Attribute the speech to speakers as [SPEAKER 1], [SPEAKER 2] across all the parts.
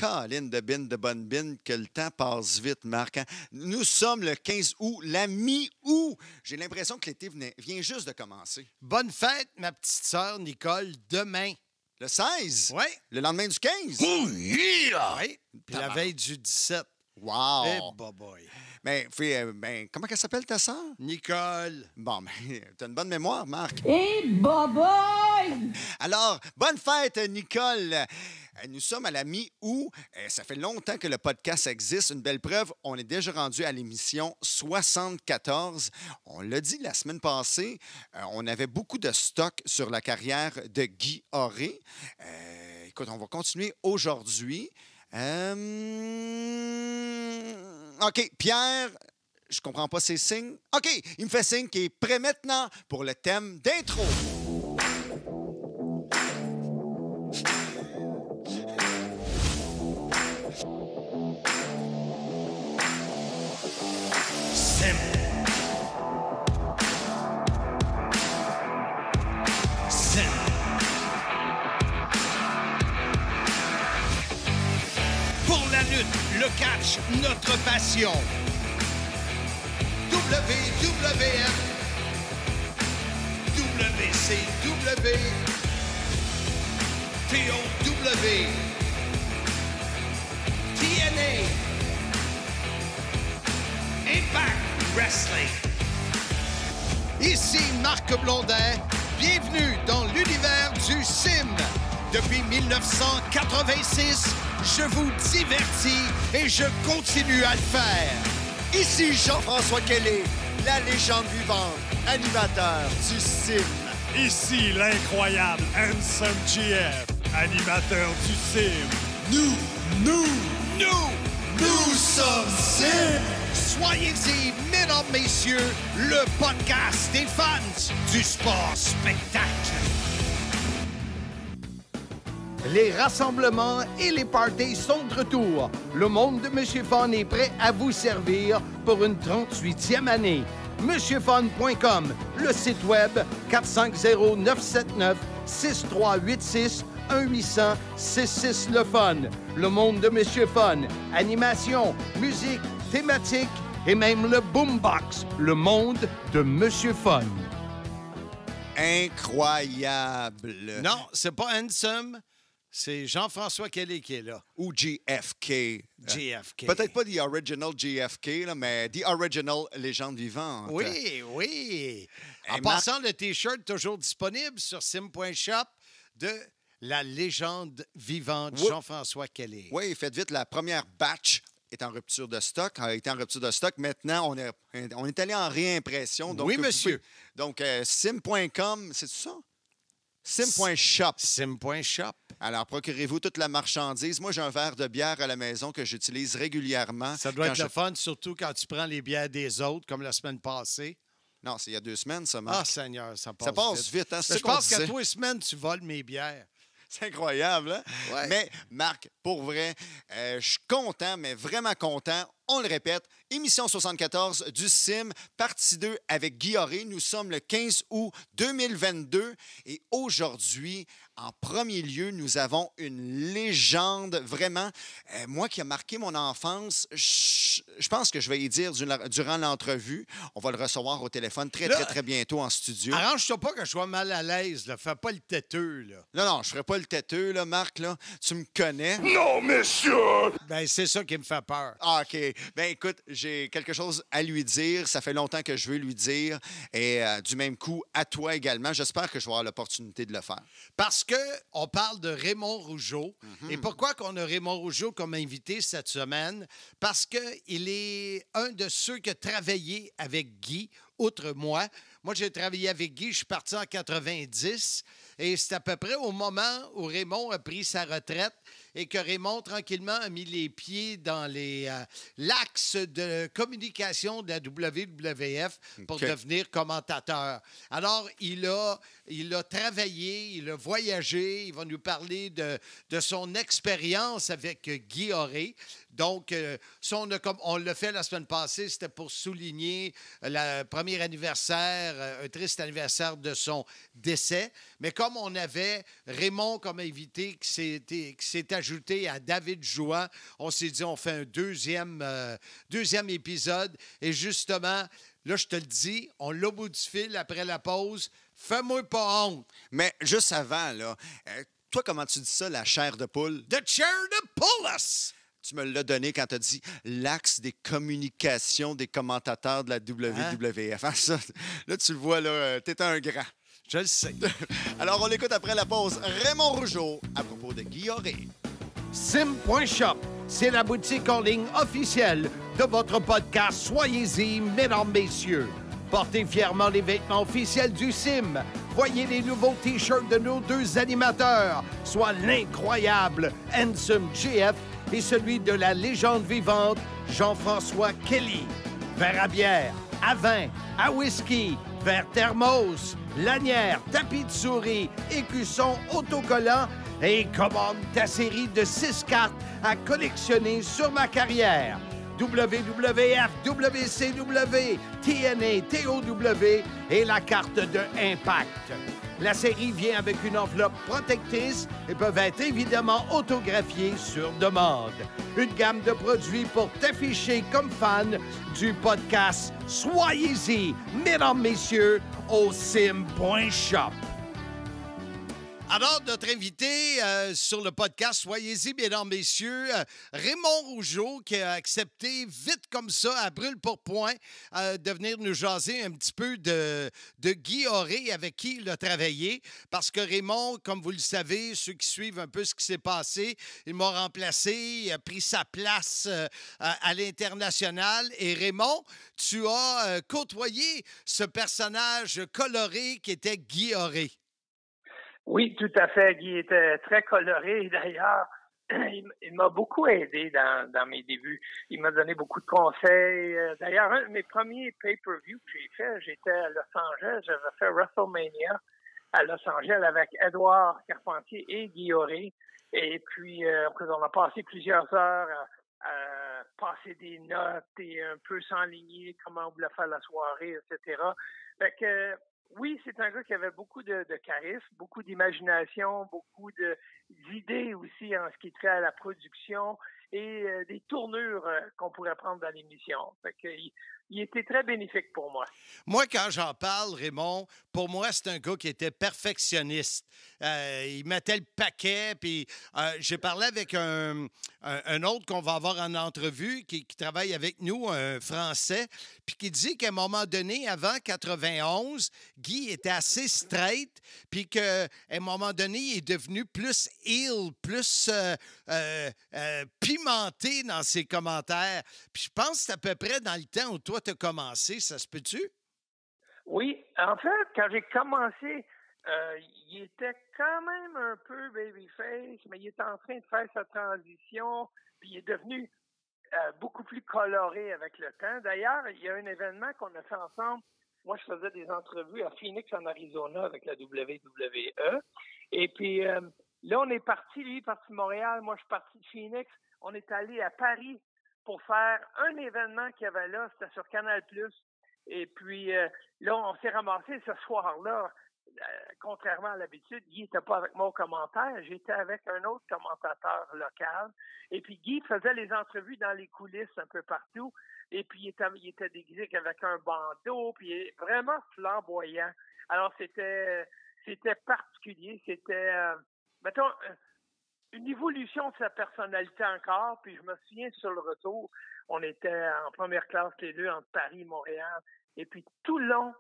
[SPEAKER 1] Caline de bin, de bonne bin, que le temps passe vite, Marc. Hein? Nous sommes le 15 août, la mi-août. J'ai l'impression que l'été vient juste de commencer.
[SPEAKER 2] Bonne fête, ma petite sœur Nicole, demain.
[SPEAKER 1] Le 16?
[SPEAKER 2] Oui.
[SPEAKER 1] Le lendemain du 15?
[SPEAKER 2] Oh, yeah! Oui. Puis la veille du 17.
[SPEAKER 1] Wow!
[SPEAKER 2] Eh, boy.
[SPEAKER 1] Comment elle s'appelle, ta sœur?
[SPEAKER 2] Nicole.
[SPEAKER 1] Bon, t'as une bonne mémoire, Marc.
[SPEAKER 3] Eh, boy!
[SPEAKER 1] Alors, bonne fête, Nicole! Nous sommes à la mi-août. Ça fait longtemps que le podcast existe. Une belle preuve, on est déjà rendu à l'émission 74. On l'a dit la semaine passée, on avait beaucoup de stock sur la carrière de Guy Auré. Écoute, on va continuer aujourd'hui. OK, Pierre, je comprends pas ses signes. OK, il me fait signe qu'il est prêt maintenant pour le thème d'intro.
[SPEAKER 2] Pour la lutte, le catch, notre passion. WWF, WCW, TOW, TNA, Impact Wrestling. Ici Marc Blondin, bienvenue dans l'univers du sim. Depuis 1986, je vous divertis et je continue à le faire.
[SPEAKER 1] Ici Jean-François Kelly, la légende vivante, animateur du sim.
[SPEAKER 4] Ici l'incroyable Handsome GF, animateur du sim.
[SPEAKER 1] Nous sommes sim.
[SPEAKER 2] Soyez-y, mesdames, messieurs, le podcast des fans du sport spectacle. Les rassemblements et les parties sont de retour. Le monde de Monsieur Fun est prêt à vous servir pour une 38e année. MonsieurFun.com, le site web 450-979-6386, 1-800-66 le Fun. Le monde de Monsieur Fun, animation, musique, thématique et même le boombox. Le monde de Monsieur Fun.
[SPEAKER 1] Incroyable.
[SPEAKER 2] Non, c'est pas Handsome. C'est Jean-François Kelly qui est là.
[SPEAKER 1] Ou GFK.
[SPEAKER 2] JFK.
[SPEAKER 1] Peut-être pas The Original GFK, là, mais The Original Légende Vivante.
[SPEAKER 2] Oui, oui. En
[SPEAKER 1] Hey, Marc-
[SPEAKER 2] passant, le T-shirt toujours disponible sur sim.shop de la légende vivante
[SPEAKER 1] Oui.
[SPEAKER 2] Jean-François Kelly.
[SPEAKER 1] Oui, faites vite, la première batch est en rupture de stock, a été en rupture de stock. Maintenant, on est allé en réimpression. Donc,
[SPEAKER 2] Oui,
[SPEAKER 1] vous
[SPEAKER 2] monsieur.
[SPEAKER 1] pouvez- Donc, sim.com, c'est ça? Sim.shop.
[SPEAKER 2] Sim.shop.
[SPEAKER 1] Alors, procurez-vous toute la marchandise. Moi, j'ai un verre de bière à la maison que j'utilise régulièrement.
[SPEAKER 2] Ça doit
[SPEAKER 1] quand
[SPEAKER 2] être le fun, surtout quand tu prends les bières des autres, comme la semaine passée.
[SPEAKER 1] Non, c'est il y a 2 semaines, ça,
[SPEAKER 2] Ah,
[SPEAKER 1] Marc.
[SPEAKER 2] Seigneur, ça passe
[SPEAKER 1] Ça passe vite, hein? C'est ça
[SPEAKER 2] Je
[SPEAKER 1] qu'on
[SPEAKER 2] pense qu'à
[SPEAKER 1] disait.
[SPEAKER 2] 3 semaines, tu voles mes bières.
[SPEAKER 1] C'est incroyable, hein?
[SPEAKER 2] Ouais.
[SPEAKER 1] Mais, Marc, pour vrai, je suis content, mais vraiment content. On le répète, émission 74 du CIM, partie 2 avec Guy Auré. Nous sommes le 15 août 2022 et aujourd'hui, en premier lieu, nous avons une légende, vraiment. Moi qui a marqué mon enfance, je pense que je vais y dire durant l'entrevue. On va le recevoir au téléphone très,
[SPEAKER 2] Là,
[SPEAKER 1] très, très bientôt en studio.
[SPEAKER 2] Arrange-toi pas que je sois mal à l'aise. Là. Fais pas le têteux. Là.
[SPEAKER 1] Non, je ferai pas le têteux, là, Marc. Là. Tu me connais.
[SPEAKER 4] Non, monsieur!
[SPEAKER 2] Ben, c'est ça qui me fait peur.
[SPEAKER 1] Ah, OK. Ben écoute, j'ai quelque chose à lui dire. Ça fait longtemps que je veux lui dire. Et du même coup, à toi également. J'espère que je vais avoir l'opportunité de le faire.
[SPEAKER 2] Parce qu'on parle de Raymond Rougeau. Et pourquoi qu'on a Raymond Rougeau comme invité cette semaine? Parce qu'il est un de ceux qui a travaillé avec Guy, outre moi. Moi, j'ai travaillé avec Guy, je suis parti en 90. Et c'est à peu près au moment où Raymond a pris sa retraite et que Raymond, tranquillement, a mis les pieds dans l'axe de communication de la WWF pour
[SPEAKER 1] OK.
[SPEAKER 2] devenir commentateur. Alors, il a travaillé, il a voyagé, il va nous parler de son expérience avec Guy Auré. Donc, ça, on l'a fait la semaine passée, c'était pour souligner le premier anniversaire, un triste anniversaire de son décès. Mais comme on avait Raymond comme invité qui s'est ajouté à David Jouan, on s'est dit on fait un deuxième épisode. Et justement, là, je te le dis, on l'a au bout du fil après la pause. Fais-moi pas honte.
[SPEAKER 1] Mais juste avant, là, toi, comment tu dis ça, la chair de poule?
[SPEAKER 2] The chair to pull us!
[SPEAKER 1] Tu me l'as donné quand tu as dit l'axe des communications des commentateurs de la WWF. Hein, ça, là, tu le vois, là, t'es un grand.
[SPEAKER 2] Je le sais.
[SPEAKER 1] Alors, on l'écoute après la pause. Raymond Rougeau à propos de Guy Auré.
[SPEAKER 2] Sim.shop, c'est la boutique en ligne officielle de votre podcast Soyez-y, mesdames, messieurs. Portez fièrement les vêtements officiels du Sim. Voyez les nouveaux T-shirts de nos deux animateurs, soit l'incroyable Handsome GF et celui de la légende vivante Jean-François Kelly. Verre à bière, à vin, à whisky, verre thermos, lanière, tapis de souris, écusson autocollant et commande ta série de 6 cartes à collectionner sur ma carrière. WWF, WCW, TNA, TOW et la carte de Impact. La série vient avec une enveloppe protectrice et peuvent être évidemment autographiées sur demande. Une gamme de produits pour t'afficher comme fan du podcast Soyez-y, mesdames, messieurs, au sim.shop. Alors, notre invité sur le podcast, soyez-y, mesdames, messieurs, Raymond Rougeau, qui a accepté vite comme ça, à brûle-pourpoint, de venir nous jaser un petit peu de Guy Auré, avec qui il a travaillé. Parce que Raymond, comme vous le savez, ceux qui suivent un peu ce qui s'est passé, il m'a remplacé, il a pris sa place à l'international. Et Raymond, tu as côtoyé ce personnage coloré qui était Guy Auré.
[SPEAKER 5] Oui, tout à fait. Guy était très coloré. D'ailleurs, il m'a beaucoup aidé dans mes débuts. Il m'a donné beaucoup de conseils. D'ailleurs, un de mes premiers pay-per-view que j'ai fait, j'étais à Los Angeles. J'avais fait WrestleMania à Los Angeles avec Édouard Carpentier et Guy Auré. Et puis, on a passé plusieurs heures à passer des notes et un peu s'enligner comment on voulait faire la soirée, etc. Fait que oui, c'est un gars qui avait beaucoup de charisme, beaucoup d'imagination, beaucoup d'idées aussi en ce qui tient à la production et des tournures qu'on pourrait prendre dans l'émission. Fait que, il était très bénéfique pour moi.
[SPEAKER 2] Moi, quand j'en parle, Raymond, pour moi, c'est un gars qui était perfectionniste. Il mettait le paquet, puis j'ai parlé avec un autre qu'on va avoir en entrevue qui travaille avec nous, un Français, puis qui dit qu'à un moment donné, avant 91, Guy était assez straight, puis qu'à un moment donné, il est devenu plus heel, plus pimenté dans ses commentaires. Puis je pense que c'est à peu près dans le temps où toi, tu as commencé. Ça se peut-tu?
[SPEAKER 5] Oui. En fait, quand j'ai commencé, il était quand même un peu babyface, mais il est en train de faire sa transition, puis il est devenu beaucoup plus coloré avec le temps. D'ailleurs, il y a un événement qu'on a fait ensemble. Moi, je faisais des entrevues à Phoenix, en Arizona, avec la WWE. Et puis, là, on est parti, lui, il est parti de Montréal, moi, je suis parti de Phoenix. On est allé à Paris pour faire un événement qu'il y avait là, c'était sur Canal+. Et puis, là, on s'est ramassé ce soir-là. Contrairement à l'habitude, Guy n'était pas avec moi au commentaire. J'étais avec un autre commentateur local. Et puis, Guy faisait les entrevues dans les coulisses un peu partout. Et puis, il était déguisé avec un bandeau, puis vraiment flamboyant. Alors, c'était particulier. C'était, mettons, une évolution de sa personnalité encore. Puis, je me souviens, sur le retour, on était en première classe les deux entre Paris et Montréal. Et puis, tout le long,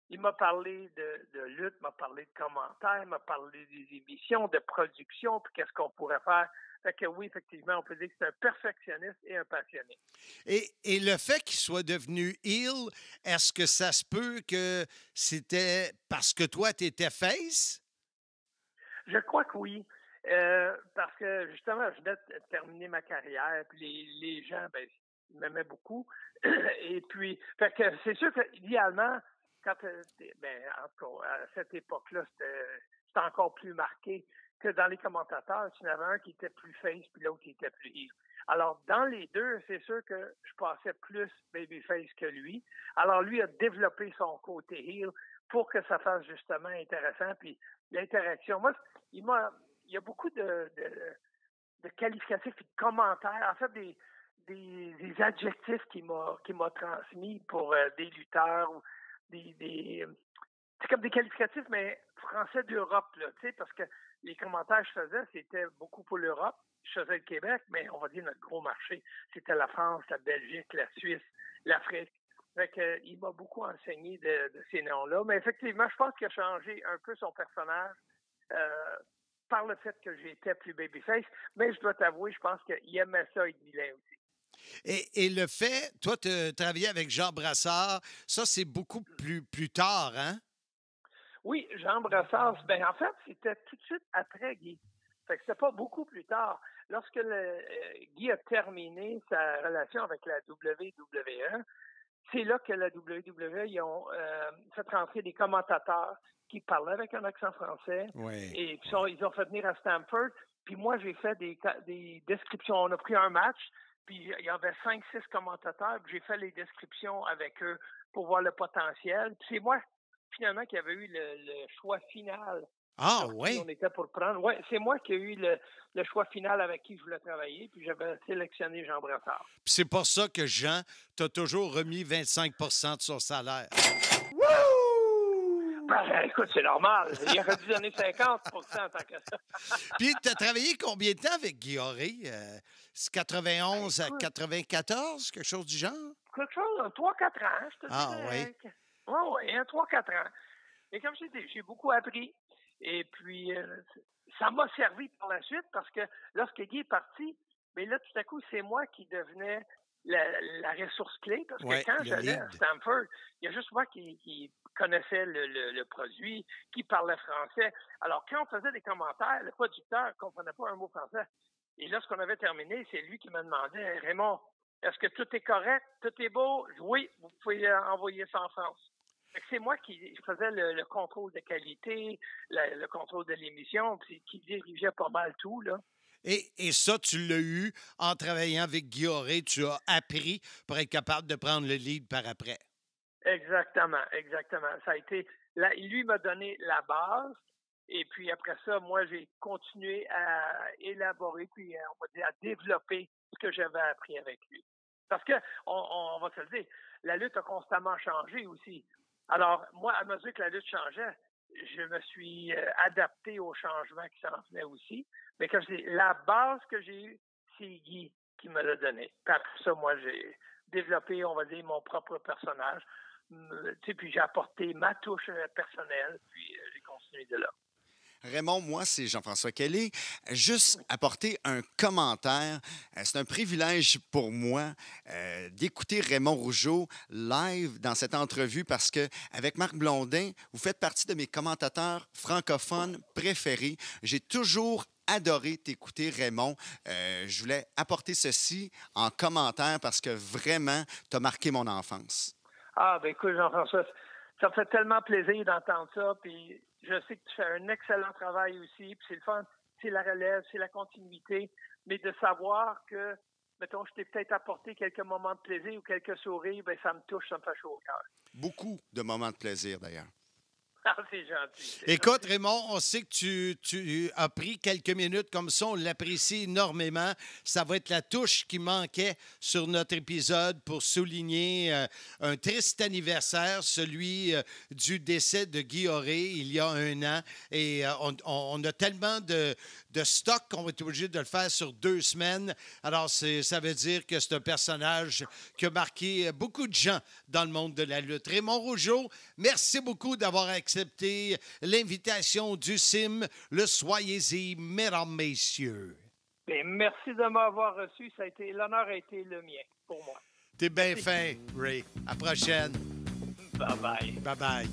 [SPEAKER 5] il m'a parlé de lutte, m'a parlé de commentaires, m'a parlé des émissions, de production, puis qu'est-ce qu'on pourrait faire. Fait que oui, effectivement, on peut dire que c'est un perfectionniste et un passionné.
[SPEAKER 2] Et le fait qu'il soit devenu heel, est-ce que ça se peut que c'était parce que toi, tu étais face?
[SPEAKER 5] Je crois que oui. Parce que, justement, je venais de terminer ma carrière, puis les gens, ben, ils m'aimaient beaucoup. Et puis, fait que c'est sûr que, idéalement, quand, en tout cas, à cette époque-là, c'était encore plus marqué que dans les commentateurs, tu en avais un qui était plus face puis l'autre qui était plus heel. Alors, dans les deux, c'est sûr que je passais plus babyface que lui. Alors, lui a développé son côté heel pour que ça fasse justement intéressant. Puis l'interaction, moi, il y a beaucoup de qualificatifs et de commentaires, en fait, des adjectifs qu'il m'a transmis pour des lutteurs ou c'est comme des qualificatifs, mais français d'Europe, là, tu sais, parce que les commentaires que je faisais, c'était beaucoup pour l'Europe. Je faisais le Québec, mais on va dire notre gros marché, c'était la France, la Belgique, la Suisse, l'Afrique. Fait que, il m'a beaucoup enseigné de ces noms-là. Mais effectivement, je pense qu'il a changé un peu son personnage par le fait que j'étais plus babyface. Mais je dois t'avouer, je pense qu'il aimait ça être vilain aussi.
[SPEAKER 2] Et le fait, toi, tu travaillais avec Jean Brassard, ça, c'est beaucoup plus tard, hein?
[SPEAKER 5] Oui, Jean Brassard, ben en fait, c'était tout de suite après Guy. Fait que c'était pas beaucoup plus tard. Lorsque Guy a terminé sa relation avec la WWE, c'est là que la WWE, ils ont fait rentrer des commentateurs qui parlaient avec un accent français.
[SPEAKER 2] Oui.
[SPEAKER 5] Et puis ils ont fait venir à Stamford. Puis moi, j'ai fait des descriptions. On a pris un match, puis il y avait 5-6 commentateurs. Puis j'ai fait les descriptions avec eux pour voir le potentiel. Puis c'est moi, finalement, qui avait eu le choix final.
[SPEAKER 2] Ah, oui?
[SPEAKER 5] On était pour prendre. Oui, c'est moi qui ai eu le choix final avec qui je voulais travailler, puis j'avais sélectionné Jean Brassard.
[SPEAKER 2] Puis c'est pour ça que Jean t'a toujours remis 25 de son salaire.
[SPEAKER 5] Ben, écoute, c'est normal. Il aurait dû donner 50 en tant que ça.
[SPEAKER 2] Puis tu as travaillé combien de temps avec Guy Horé? C'est 91 à 94, quelque chose du genre?
[SPEAKER 5] Quelque chose, 3-4 ans, je te dirais.
[SPEAKER 2] Oui?
[SPEAKER 5] Oui, 3-4 ans. Et comme je t'ai dit, j'ai beaucoup appris. Et puis, ça m'a servi par la suite parce que lorsque Guy est parti, bien là, tout à coup, c'est moi qui devenais la ressource clé. Parce que quand j'allais à Stamford, il y a juste moi qui connaissait le produit, qui parlait français. Alors, quand on faisait des commentaires, le producteur ne comprenait pas un mot français. Et lorsqu'on avait terminé, c'est lui qui me demandait, « Raymond, est-ce que tout est correct? Tout est beau? Oui, vous pouvez envoyer ça en France. » C'est moi qui faisais le contrôle de qualité, le contrôle de l'émission, puis qui dirigeait pas mal tout, là.
[SPEAKER 2] Et ça, tu l'as eu en travaillant avec Guy Horé. Tu as appris pour être capable de prendre le lead par après.
[SPEAKER 5] Exactement. Ça a été... lui m'a donné la base, et puis après ça, moi, j'ai continué à élaborer, puis on va dire à développer ce que j'avais appris avec lui. Parce que, on va se le dire, la lutte a constamment changé aussi. Alors, moi, à mesure que la lutte changeait, je me suis adapté aux changements qui s'en venaient aussi. Mais comme je dis, la base que j'ai eue, c'est Guy qui me l'a donné. Puis après ça, moi, j'ai développé, on va dire, mon propre personnage. Puis j'ai apporté ma touche personnelle, puis j'ai continué de là.
[SPEAKER 1] Raymond, moi, c'est Jean-François Kelly. Juste apporter un commentaire. C'est un privilège pour moi d'écouter Raymond Rougeau live dans cette entrevue parce que avec Marc Blondin, vous faites partie de mes commentateurs francophones préférés. J'ai toujours adoré t'écouter, Raymond. Je voulais apporter ceci en commentaire parce que vraiment, tu as marqué mon enfance.
[SPEAKER 5] Ah, ben écoute, Jean-François, ça me fait tellement plaisir d'entendre ça, puis je sais que tu fais un excellent travail aussi, puis c'est le fun, c'est la relève, c'est la continuité, mais de savoir que, mettons, je t'ai peut-être apporté quelques moments de plaisir ou quelques sourires, bien, ça me touche, ça me fait chaud au cœur.
[SPEAKER 1] Beaucoup de moments de plaisir, d'ailleurs.
[SPEAKER 5] Ah, c'est gentil.
[SPEAKER 2] Écoute, Raymond, on sait que tu as pris quelques minutes comme ça. On l'apprécie énormément. Ça va être la touche qui manquait sur notre épisode pour souligner un triste anniversaire, celui du décès de Guy Horé il y a 1 an. Et on a tellement de stock qu'on va être obligé de le faire sur 2 semaines. Alors, ça veut dire que c'est un personnage qui a marqué beaucoup de gens dans le monde de la lutte. Raymond Rougeau, merci beaucoup d'avoir accepté l'invitation du CIM. Le soyez-y, mesdames, messieurs.
[SPEAKER 5] Bien, merci de m'avoir reçu. L'honneur a été le mien pour moi.
[SPEAKER 2] T'es bien fin, Ray. À la prochaine.
[SPEAKER 5] Bye-bye.
[SPEAKER 2] Bye-bye.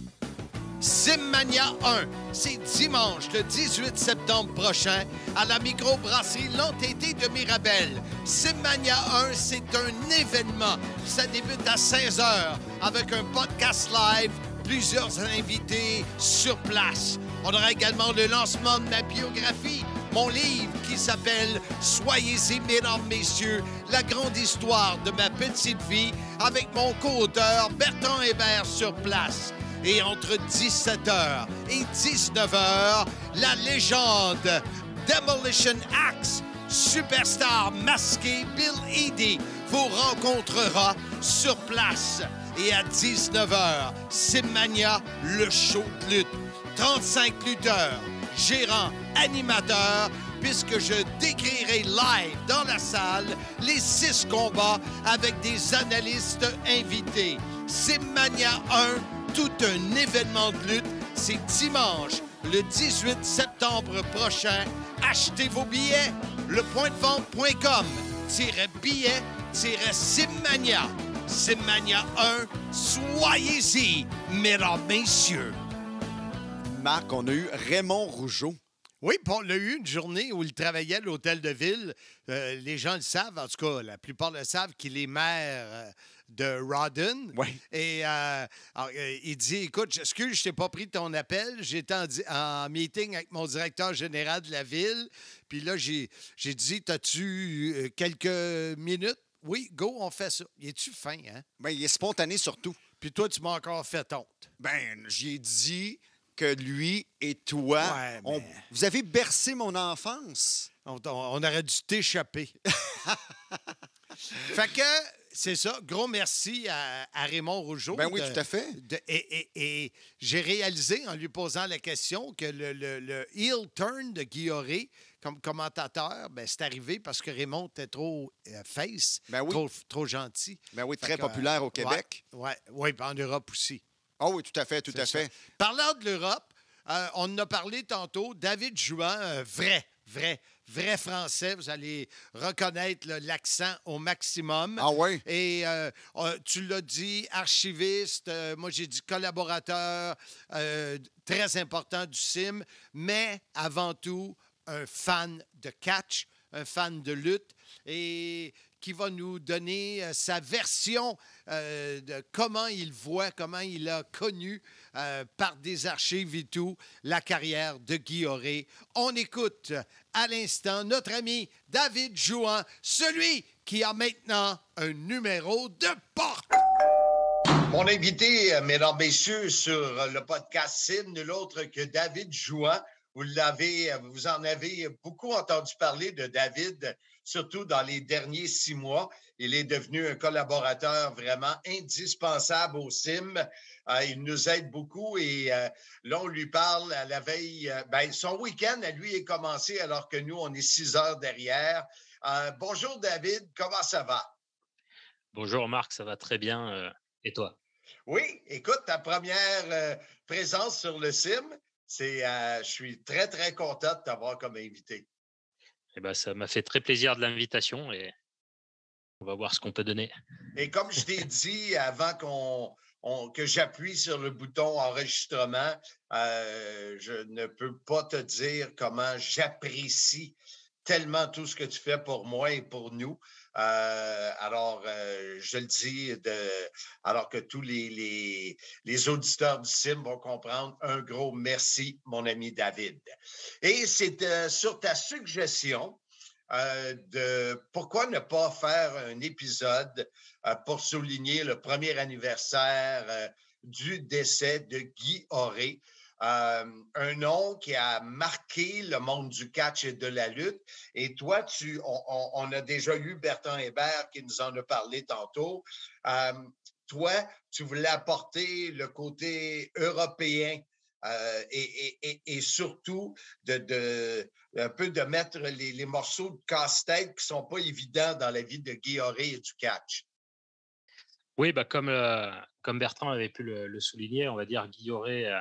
[SPEAKER 2] Simmania 1, c'est dimanche, le 18 septembre prochain, à la microbrasserie L'Entêté de Mirabel. Simmania 1, c'est un événement. Ça débute à 16h avec un podcast live, plusieurs invités sur place. On aura également le lancement de ma biographie, mon livre qui s'appelle « Soyez-y, mesdames, messieurs, la grande histoire de ma petite vie » avec mon co-auteur Bertrand Hébert sur place. Et entre 17h et 19h, la légende Demolition Axe, superstar masqué Bill Eadie, vous rencontrera sur place. Et à 19h, Simmania, le show de lutte. 35 lutteurs, gérants, animateurs, puisque je décrirai live dans la salle les 6 combats avec des analystes invités. Simmania 1, tout un événement de lutte, c'est dimanche, le 18 septembre prochain. Achetez vos billets, lepointdevente.com-billets-Simmania. Simmania 1, soyez-y, mesdames, messieurs.
[SPEAKER 1] Marc, on a eu Raymond Rougeau.
[SPEAKER 2] Oui, puis on a eu une journée où il travaillait à l'hôtel de ville. Les gens le savent, en tout cas, la plupart le savent, qu'il est maire de Rawdon.
[SPEAKER 1] Oui.
[SPEAKER 2] Et il dit, écoute, excuse, je t'ai pas pris ton appel. J'étais en meeting avec mon directeur général de la ville. Puis là, j'ai dit, t'as-tu quelques minutes? Oui, go, on fait ça. Il est-tu fin, hein?
[SPEAKER 1] Ben, il est spontané surtout.
[SPEAKER 2] Puis toi, tu m'as encore fait honte.
[SPEAKER 1] Ben, j'ai dit que lui et toi,
[SPEAKER 2] Ouais, mais-
[SPEAKER 1] vous avez bercé mon enfance.
[SPEAKER 2] On aurait dû t'échapper. Fait que, c'est ça. Gros merci à Raymond Rougeau.
[SPEAKER 1] Ben oui, tout à fait.
[SPEAKER 2] Et j'ai réalisé, en lui posant la question, que le heel turn de Guilloré comme commentateur, ben, c'est arrivé parce que Raymond était trop face,
[SPEAKER 1] Ben oui.
[SPEAKER 2] trop gentil.
[SPEAKER 1] Ben oui,
[SPEAKER 2] Fait
[SPEAKER 1] très
[SPEAKER 2] que,
[SPEAKER 1] populaire au Québec.
[SPEAKER 2] Oui, puis en Europe aussi.
[SPEAKER 1] Ah oui, tout à fait, tout
[SPEAKER 2] C'est
[SPEAKER 1] à
[SPEAKER 2] ça.
[SPEAKER 1] fait.
[SPEAKER 2] Parlant de l'Europe, on en a parlé tantôt. David Jouan, vrai français. Vous allez reconnaître l'accent au maximum.
[SPEAKER 1] Ah oui?
[SPEAKER 2] Et tu l'as dit, archiviste, moi j'ai dit collaborateur très important du CIM, mais avant tout, un fan de catch, un fan de lutte, et qui va nous donner sa version de comment il voit, comment il a connu par des archives et tout la carrière de Guilloré. On écoute à l'instant notre ami David Jouan, celui qui a maintenant un numéro de porte.
[SPEAKER 6] Mon invité, mesdames, messieurs, sur le podcast CIM, nul autre que David Jouan. Vous en avez beaucoup entendu parler de David, surtout dans les derniers 6 mois. Il est devenu un collaborateur vraiment indispensable au CIM. Il nous aide beaucoup et là, on lui parle à la veille. Son week-end, à lui, est commencé alors que nous, on est 6 heures derrière. Bonjour, David. Comment ça va?
[SPEAKER 7] Bonjour, Marc. Ça va très bien. Et toi?
[SPEAKER 6] Oui, écoute, ta première présence sur le CIM, je suis très, très content de t'avoir comme invité.
[SPEAKER 7] Eh ben, ça m'a fait très plaisir de l'invitation et on va voir ce qu'on peut donner.
[SPEAKER 6] Et comme je t'ai dit avant que j'appuie sur le bouton enregistrement, je ne peux pas te dire comment j'apprécie tellement tout ce que tu fais pour moi et pour nous. Je le dis, alors que tous les auditeurs du CIM vont comprendre, un gros merci, mon ami David. Et c'est sur ta suggestion de pourquoi ne pas faire un épisode pour souligner le premier anniversaire du décès de Guy Auré. Un nom qui a marqué le monde du catch et de la lutte. Et toi, on a déjà eu Bertrand Hébert qui nous en a parlé tantôt. Toi, tu voulais apporter le côté européen et surtout un peu de mettre les morceaux de casse-tête qui ne sont pas évidents dans la vie de Guy Auré et du catch.
[SPEAKER 7] Oui, comme Bertrand avait pu le souligner, on va dire Guy Auré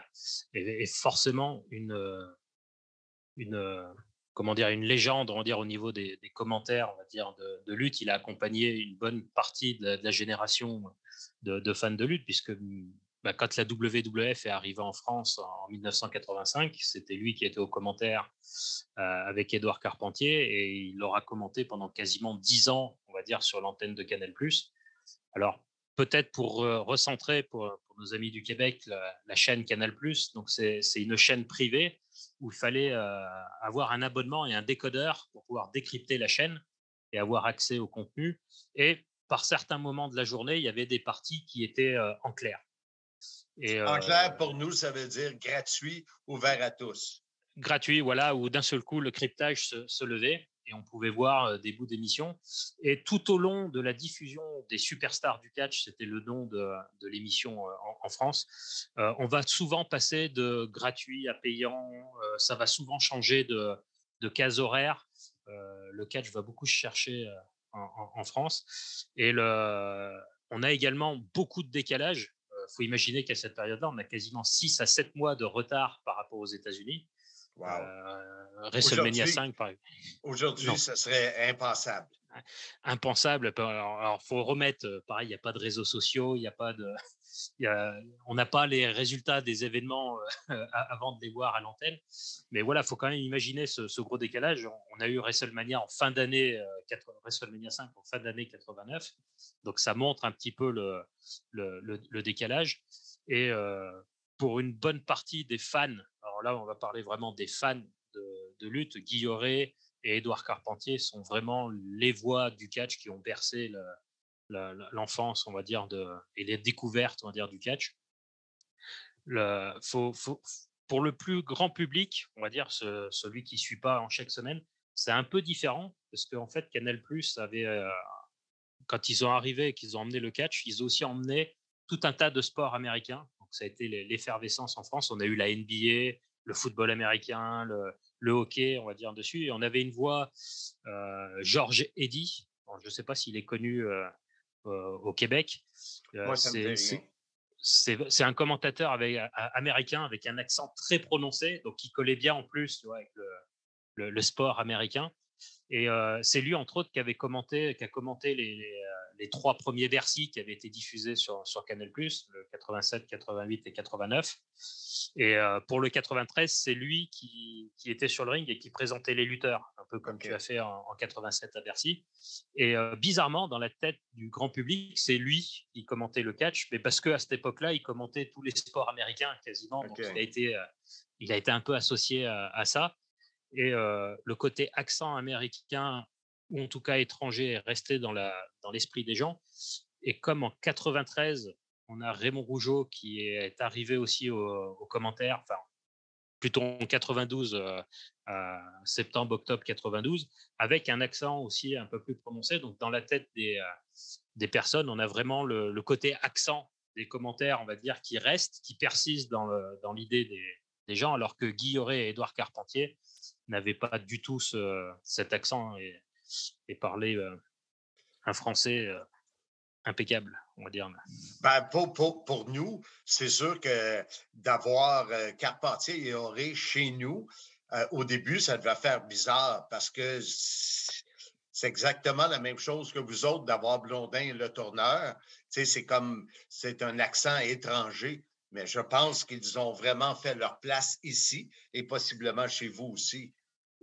[SPEAKER 7] est forcément une légende, on va dire, au niveau des commentaires, on va dire, de lutte. Il a accompagné une bonne partie de la génération de fans de lutte, puisque quand la WWF est arrivée en France en 1985, c'était lui qui était aux commentaires avec Édouard Carpentier, et il l'aura commenté pendant quasiment 10 ans, on va dire, sur l'antenne de Canal+. Alors, peut-être pour recentrer, pour nos amis du Québec la chaîne Canal+. Donc, c'est une chaîne privée où il fallait avoir un abonnement et un décodeur pour pouvoir décrypter la chaîne et avoir accès au contenu. Et par certains moments de la journée, il y avait des parties qui étaient en clair. Et,
[SPEAKER 6] En clair, pour nous, ça veut dire gratuit, ouvert à tous.
[SPEAKER 7] Gratuit, voilà, où d'un seul coup, le cryptage se levait et on pouvait voir des bouts d'émission. Et tout au long de la diffusion des superstars du catch, c'était le nom de l'émission en France, on va souvent passer de gratuit à payant, ça va souvent changer de case horaire. Le catch va beaucoup se chercher en France. Et on a également beaucoup de décalage. Faut imaginer qu'à cette période-là, on a quasiment 6 à 7 mois de retard par rapport aux États-Unis.
[SPEAKER 6] Wow.
[SPEAKER 7] WrestleMania 5, par exemple.
[SPEAKER 6] Aujourd'hui, ça serait impensable.
[SPEAKER 7] Impensable. Alors, faut remettre, pareil, il n'y a pas de réseaux sociaux, il n'y a pas de. On n'a pas les résultats des événements avant de les voir à l'antenne. Mais voilà, il faut quand même imaginer ce gros décalage. On a eu WrestleMania en fin d'année, WrestleMania 5 en fin d'année 89. Donc, ça montre un petit peu le décalage. Et pour une bonne partie des fans, alors là, on va parler vraiment des fans de lutte, Guy Yoret et Édouard Carpentier sont vraiment les voix du catch qui ont bercé l'enfance, on va dire, et les découvertes, on va dire, du catch. Pour le plus grand public, on va dire, celui qui ne suit pas en chaque semaine, c'est un peu différent parce qu'en fait, Canal+ avait, quand ils ont arrivé et qu'ils ont emmené le catch, ils ont aussi emmené tout un tas de sports américains. Donc, ça a été l'effervescence en France. On a eu la NBA, le football américain, le hockey, on va dire, dessus. Et on avait une voix, Georges Eddy. Bon, je ne sais pas s'il est connu au Québec.
[SPEAKER 6] Moi, ça me fait rien.
[SPEAKER 7] C'est un commentateur américain avec un accent très prononcé, donc qui collait bien en plus, tu vois, avec le sport américain. Et c'est lui, entre autres, qui a commenté les 3 premiers Bercy qui avaient été diffusés sur Canal+, le 87, 88 et 89. Et pour le 93, c'est lui qui était sur le ring et qui présentait les lutteurs, un peu comme tu as fait en 87 à Bercy. Et bizarrement, dans la tête du grand public, c'est lui qui commentait le catch, mais parce qu'à cette époque-là, il commentait tous les sports américains quasiment. Donc, il a été un peu associé à ça. Et le côté accent américain, ou en tout cas étranger, est resté dans l'esprit des gens. Et comme en 93, on a Raymond Rougeau qui est arrivé aussi aux commentaires, enfin plutôt en 92, septembre-octobre 92, avec un accent aussi un peu plus prononcé. Donc dans la tête des personnes, on a vraiment le côté accent des commentaires, on va dire, qui reste, qui persiste dans l'idée des gens, alors que Guy Yoret et Édouard Carpentier n'avaient pas du tout cet accent et parlaient un français impeccable, on va dire.
[SPEAKER 6] Ben, pour nous, c'est sûr que d'avoir Carpentier et Yoret chez nous, au début, ça devait faire bizarre parce que c'est exactement la même chose que vous autres d'avoir Blondin et Le Tourneur. Tu sais, c'est un accent étranger, mais je pense qu'ils ont vraiment fait leur place ici et possiblement chez vous aussi.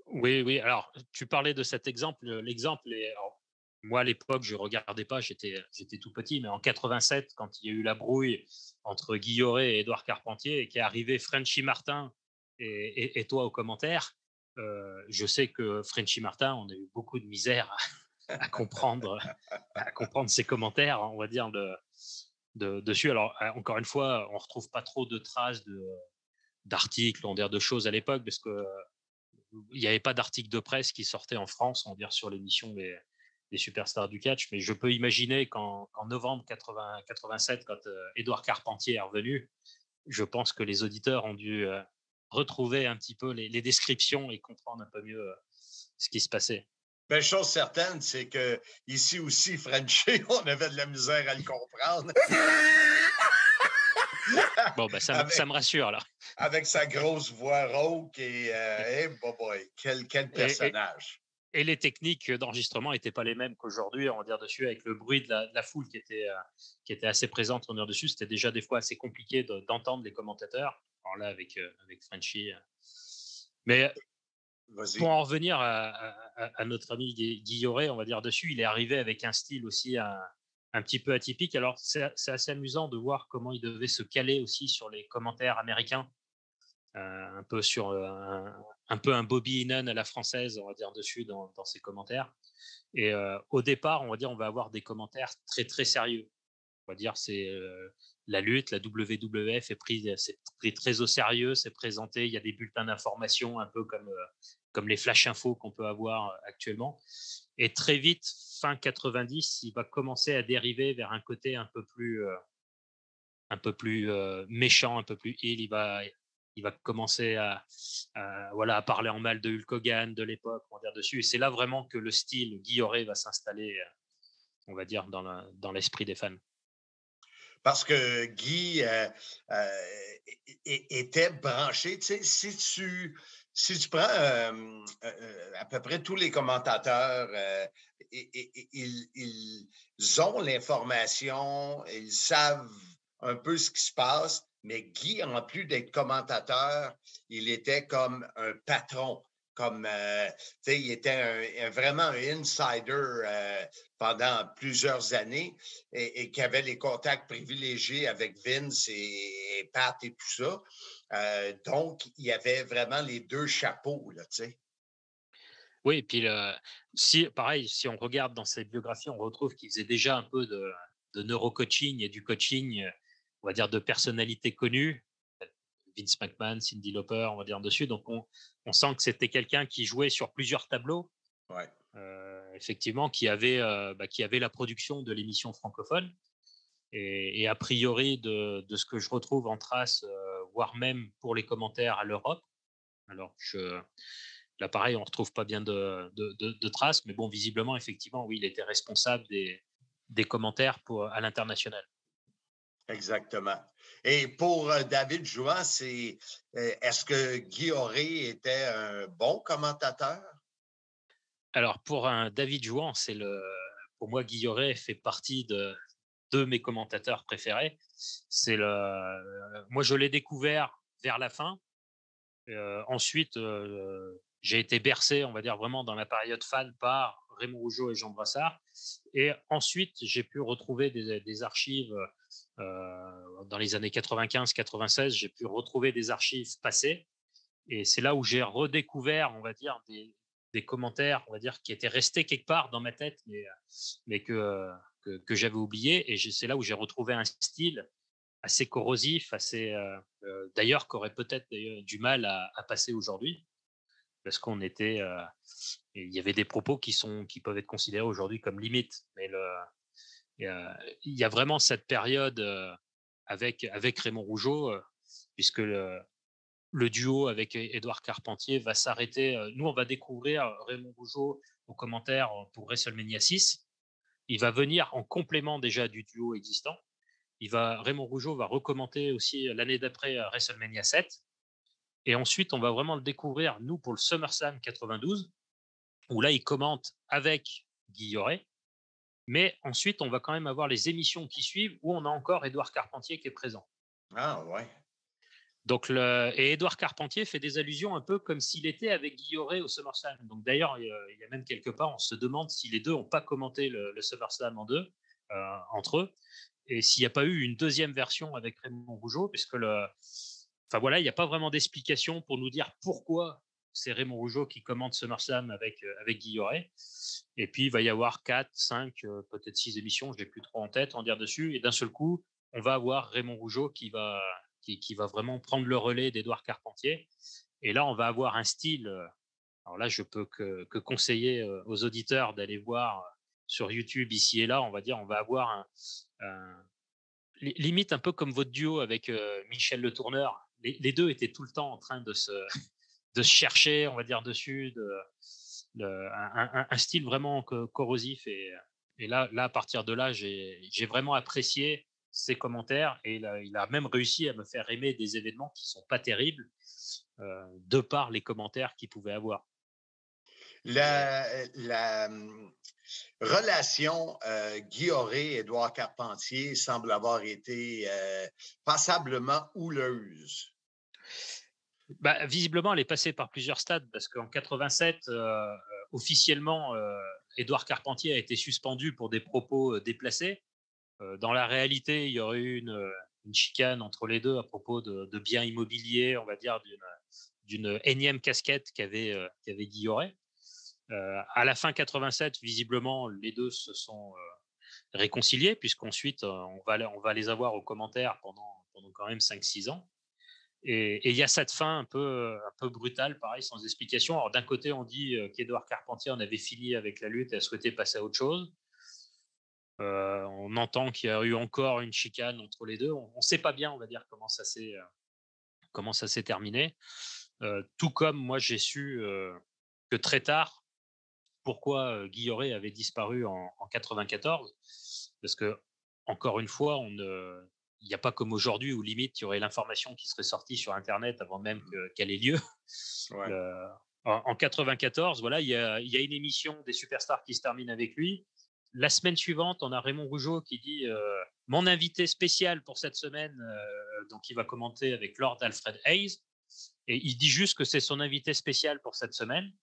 [SPEAKER 7] Oui. Alors, tu parlais de cet exemple. L'exemple est. Alors, moi, à l'époque, je ne regardais pas, j'étais tout petit, mais en 87, quand il y a eu la brouille entre Guy Yoret et Édouard Carpentier, et qu'est arrivé Frenchy Martin et toi aux commentaires, je sais que Frenchy Martin, on a eu beaucoup de misère à comprendre ses commentaires, on va dire, dessus. Alors, encore une fois, on ne retrouve pas trop de traces d'articles, on va dire, de choses à l'époque, parce que il n'y avait pas d'article de presse qui sortait en France, on va dire, sur l'émission des superstars du catch, mais je peux imaginer qu'en novembre 87, quand Édouard Carpentier est revenu, je pense que les auditeurs ont dû retrouver un petit peu les descriptions et comprendre un peu mieux ce qui se passait.
[SPEAKER 6] Bien, chose certaine, c'est que ici aussi, Frenchy, on avait de la misère à le comprendre.
[SPEAKER 7] Bon, ben, ça me rassure, là.
[SPEAKER 6] Avec sa grosse voix rauque et boy, quel personnage.
[SPEAKER 7] Et les techniques d'enregistrement n'étaient pas les mêmes qu'aujourd'hui, on va dire, dessus, avec le bruit de la foule qui était assez présente, on va dire, dessus. C'était déjà des fois assez compliqué d'entendre les commentateurs. Alors là, avec Frenchy. Mais pour en revenir à notre ami Guy Yoret, on va dire, dessus, il est arrivé avec un style aussi un petit peu atypique. Alors, c'est assez amusant de voir comment il devait se caler aussi sur les commentaires américains, un peu sur un peu un Bobby Heenan à la française, on va dire, dessus dans ses commentaires. Et au départ, on va dire, on va avoir des commentaires très, très sérieux. On va dire, c'est la lutte, la WWF c'est pris très au sérieux, c'est présenté, il y a des bulletins d'information un peu comme les flash infos qu'on peut avoir actuellement. Et très vite, fin 90, il va commencer à dériver vers un côté un peu plus méchant, un peu plus ill. Il va commencer à parler en mal de Hulk Hogan de l'époque, on va dire dessus. Et c'est là vraiment que le style Guy Yoret va s'installer, on va dire, dans l'esprit des fans.
[SPEAKER 6] Parce que Guy était branché. Tu sais, si tu prends à peu près tous les commentateurs, ils ont l'information, ils savent un peu ce qui se passe, mais Guy, en plus d'être commentateur, il était comme un patron. Comme, il était vraiment un insider pendant plusieurs années et qui avait les contacts privilégiés avec Vince et Pat et tout ça. Donc, il y avait vraiment les deux chapeaux, là, tu sais.
[SPEAKER 7] Oui, et puis pareil, si on regarde dans ses biographies, on retrouve qu'il faisait déjà un peu de neurocoaching et du coaching, on va dire, de personnalités connues. Vince McMahon, Cyndi Lauper, on va dire dessus. Donc, on sent que c'était quelqu'un qui jouait sur plusieurs tableaux.
[SPEAKER 6] Ouais.
[SPEAKER 7] Effectivement, qui avait la production de l'émission francophone. Et a priori, de ce que je retrouve en trace, voire même pour les commentaires à l'Europe. Alors, là, pareil, on ne retrouve pas bien de traces, mais bon, visiblement, effectivement, oui, il était responsable des commentaires à l'international.
[SPEAKER 6] Exactement. Et pour David Jouan, est-ce que Guy Yoret était un bon commentateur?
[SPEAKER 7] Alors, pour un David Jouan, pour moi, Guy Yoret fait partie de mes commentateurs préférés. Moi, je l'ai découvert vers la fin. Ensuite, j'ai été bercé, on va dire, vraiment dans la période fan par Raymond Rougeau et Jean Brassard. Et ensuite, j'ai pu retrouver des archives dans les années 95-96. J'ai pu retrouver des archives passées. Et c'est là où j'ai redécouvert, on va dire, des commentaires, on va dire, qui étaient restés quelque part dans ma tête, mais que j'avais oublié. Et c'est là où j'ai retrouvé un style assez corrosif, d'ailleurs, qui aurait peut-être du mal à passer aujourd'hui, parce qu'on était, il y avait des propos qui peuvent être considérés aujourd'hui comme limites. Mais il y a vraiment cette période avec Raymond Rougeau, puisque le duo avec Édouard Carpentier va s'arrêter. Nous, on va découvrir Raymond Rougeau aux commentaires pour WrestleMania 6. Il va venir en complément déjà du duo existant. Raymond Rougeau va recommenter aussi l'année d'après WrestleMania 7. Et ensuite, on va vraiment le découvrir, nous, pour le SummerSlam 92, où là, il commente avec Guy Yoret. Mais ensuite, on va quand même avoir les émissions qui suivent où on a encore Édouard Carpentier qui est présent.
[SPEAKER 6] Ah, ouais.
[SPEAKER 7] Donc, et Édouard Carpentier fait des allusions un peu comme s'il était avec Guy Yoret au SummerSlam. Donc, d'ailleurs, il y a même quelque part, on se demande si les deux n'ont pas commenté le SummerSlam entre eux. Et s'il n'y a pas eu une deuxième version avec Raymond Rougeau, puisque il n'y a pas vraiment d'explication pour nous dire pourquoi c'est Raymond Rougeau qui commente SummerSlam avec Guy Yoret. Et puis, il va y avoir 4, 5, peut-être 6 émissions, je n'ai plus trop en tête, en dire dessus. Et d'un seul coup, on va avoir Raymond Rougeau qui va vraiment prendre le relais d'Édouard Carpentier. Et là, on va avoir un style. Alors là, je peux que conseiller aux auditeurs d'aller voir sur YouTube ici et là. On va avoir limite un peu comme votre duo avec Michel Le Tourneur. Les deux étaient tout le temps en train de se chercher, on va dire, dessus, un style vraiment corrosif. Et là, à partir de là, j'ai vraiment apprécié ses commentaires et il a même réussi à me faire aimer des événements qui ne sont pas terribles de par les commentaires qu'il pouvait avoir.
[SPEAKER 6] La relation Guy Yoret et Édouard Carpentier semble avoir été passablement houleuse.
[SPEAKER 7] Visiblement, elle est passée par plusieurs stades parce qu'en 87, officiellement, Édouard Carpentier a été suspendu pour des propos déplacés. Dans la réalité, il y aurait eu une chicane entre les deux à propos de biens immobiliers, on va dire, d'une énième casquette qu'avait Guilloré. À la fin 87, visiblement, les deux se sont réconciliés, puisqu'ensuite, on va les avoir aux commentaires pendant quand même 5-6 ans. Et il y a cette fin un peu brutale, pareil, sans explication. Alors, d'un côté, on dit qu'Édouard Carpentier en avait fini avec la lutte et a souhaité passer à autre chose. On entend qu'il y a eu encore une chicane entre les deux. On ne sait pas bien, on va dire, comment ça s'est terminé. Tout comme moi, j'ai su que très tard, pourquoi Guilloré avait disparu en 94. Parce que, encore une fois, il n'y a pas comme aujourd'hui où limite il y aurait l'information qui serait sortie sur Internet avant même qu'elle ait lieu.
[SPEAKER 6] Ouais.
[SPEAKER 7] En 94, voilà, il y a une émission des Superstars qui se termine avec lui. La semaine suivante, on a Raymond Rougeau qui dit mon invité spécial pour cette semaine, donc il va commenter avec Lord Alfred Hayes, et il dit juste que c'est son invité spécial pour cette semaine.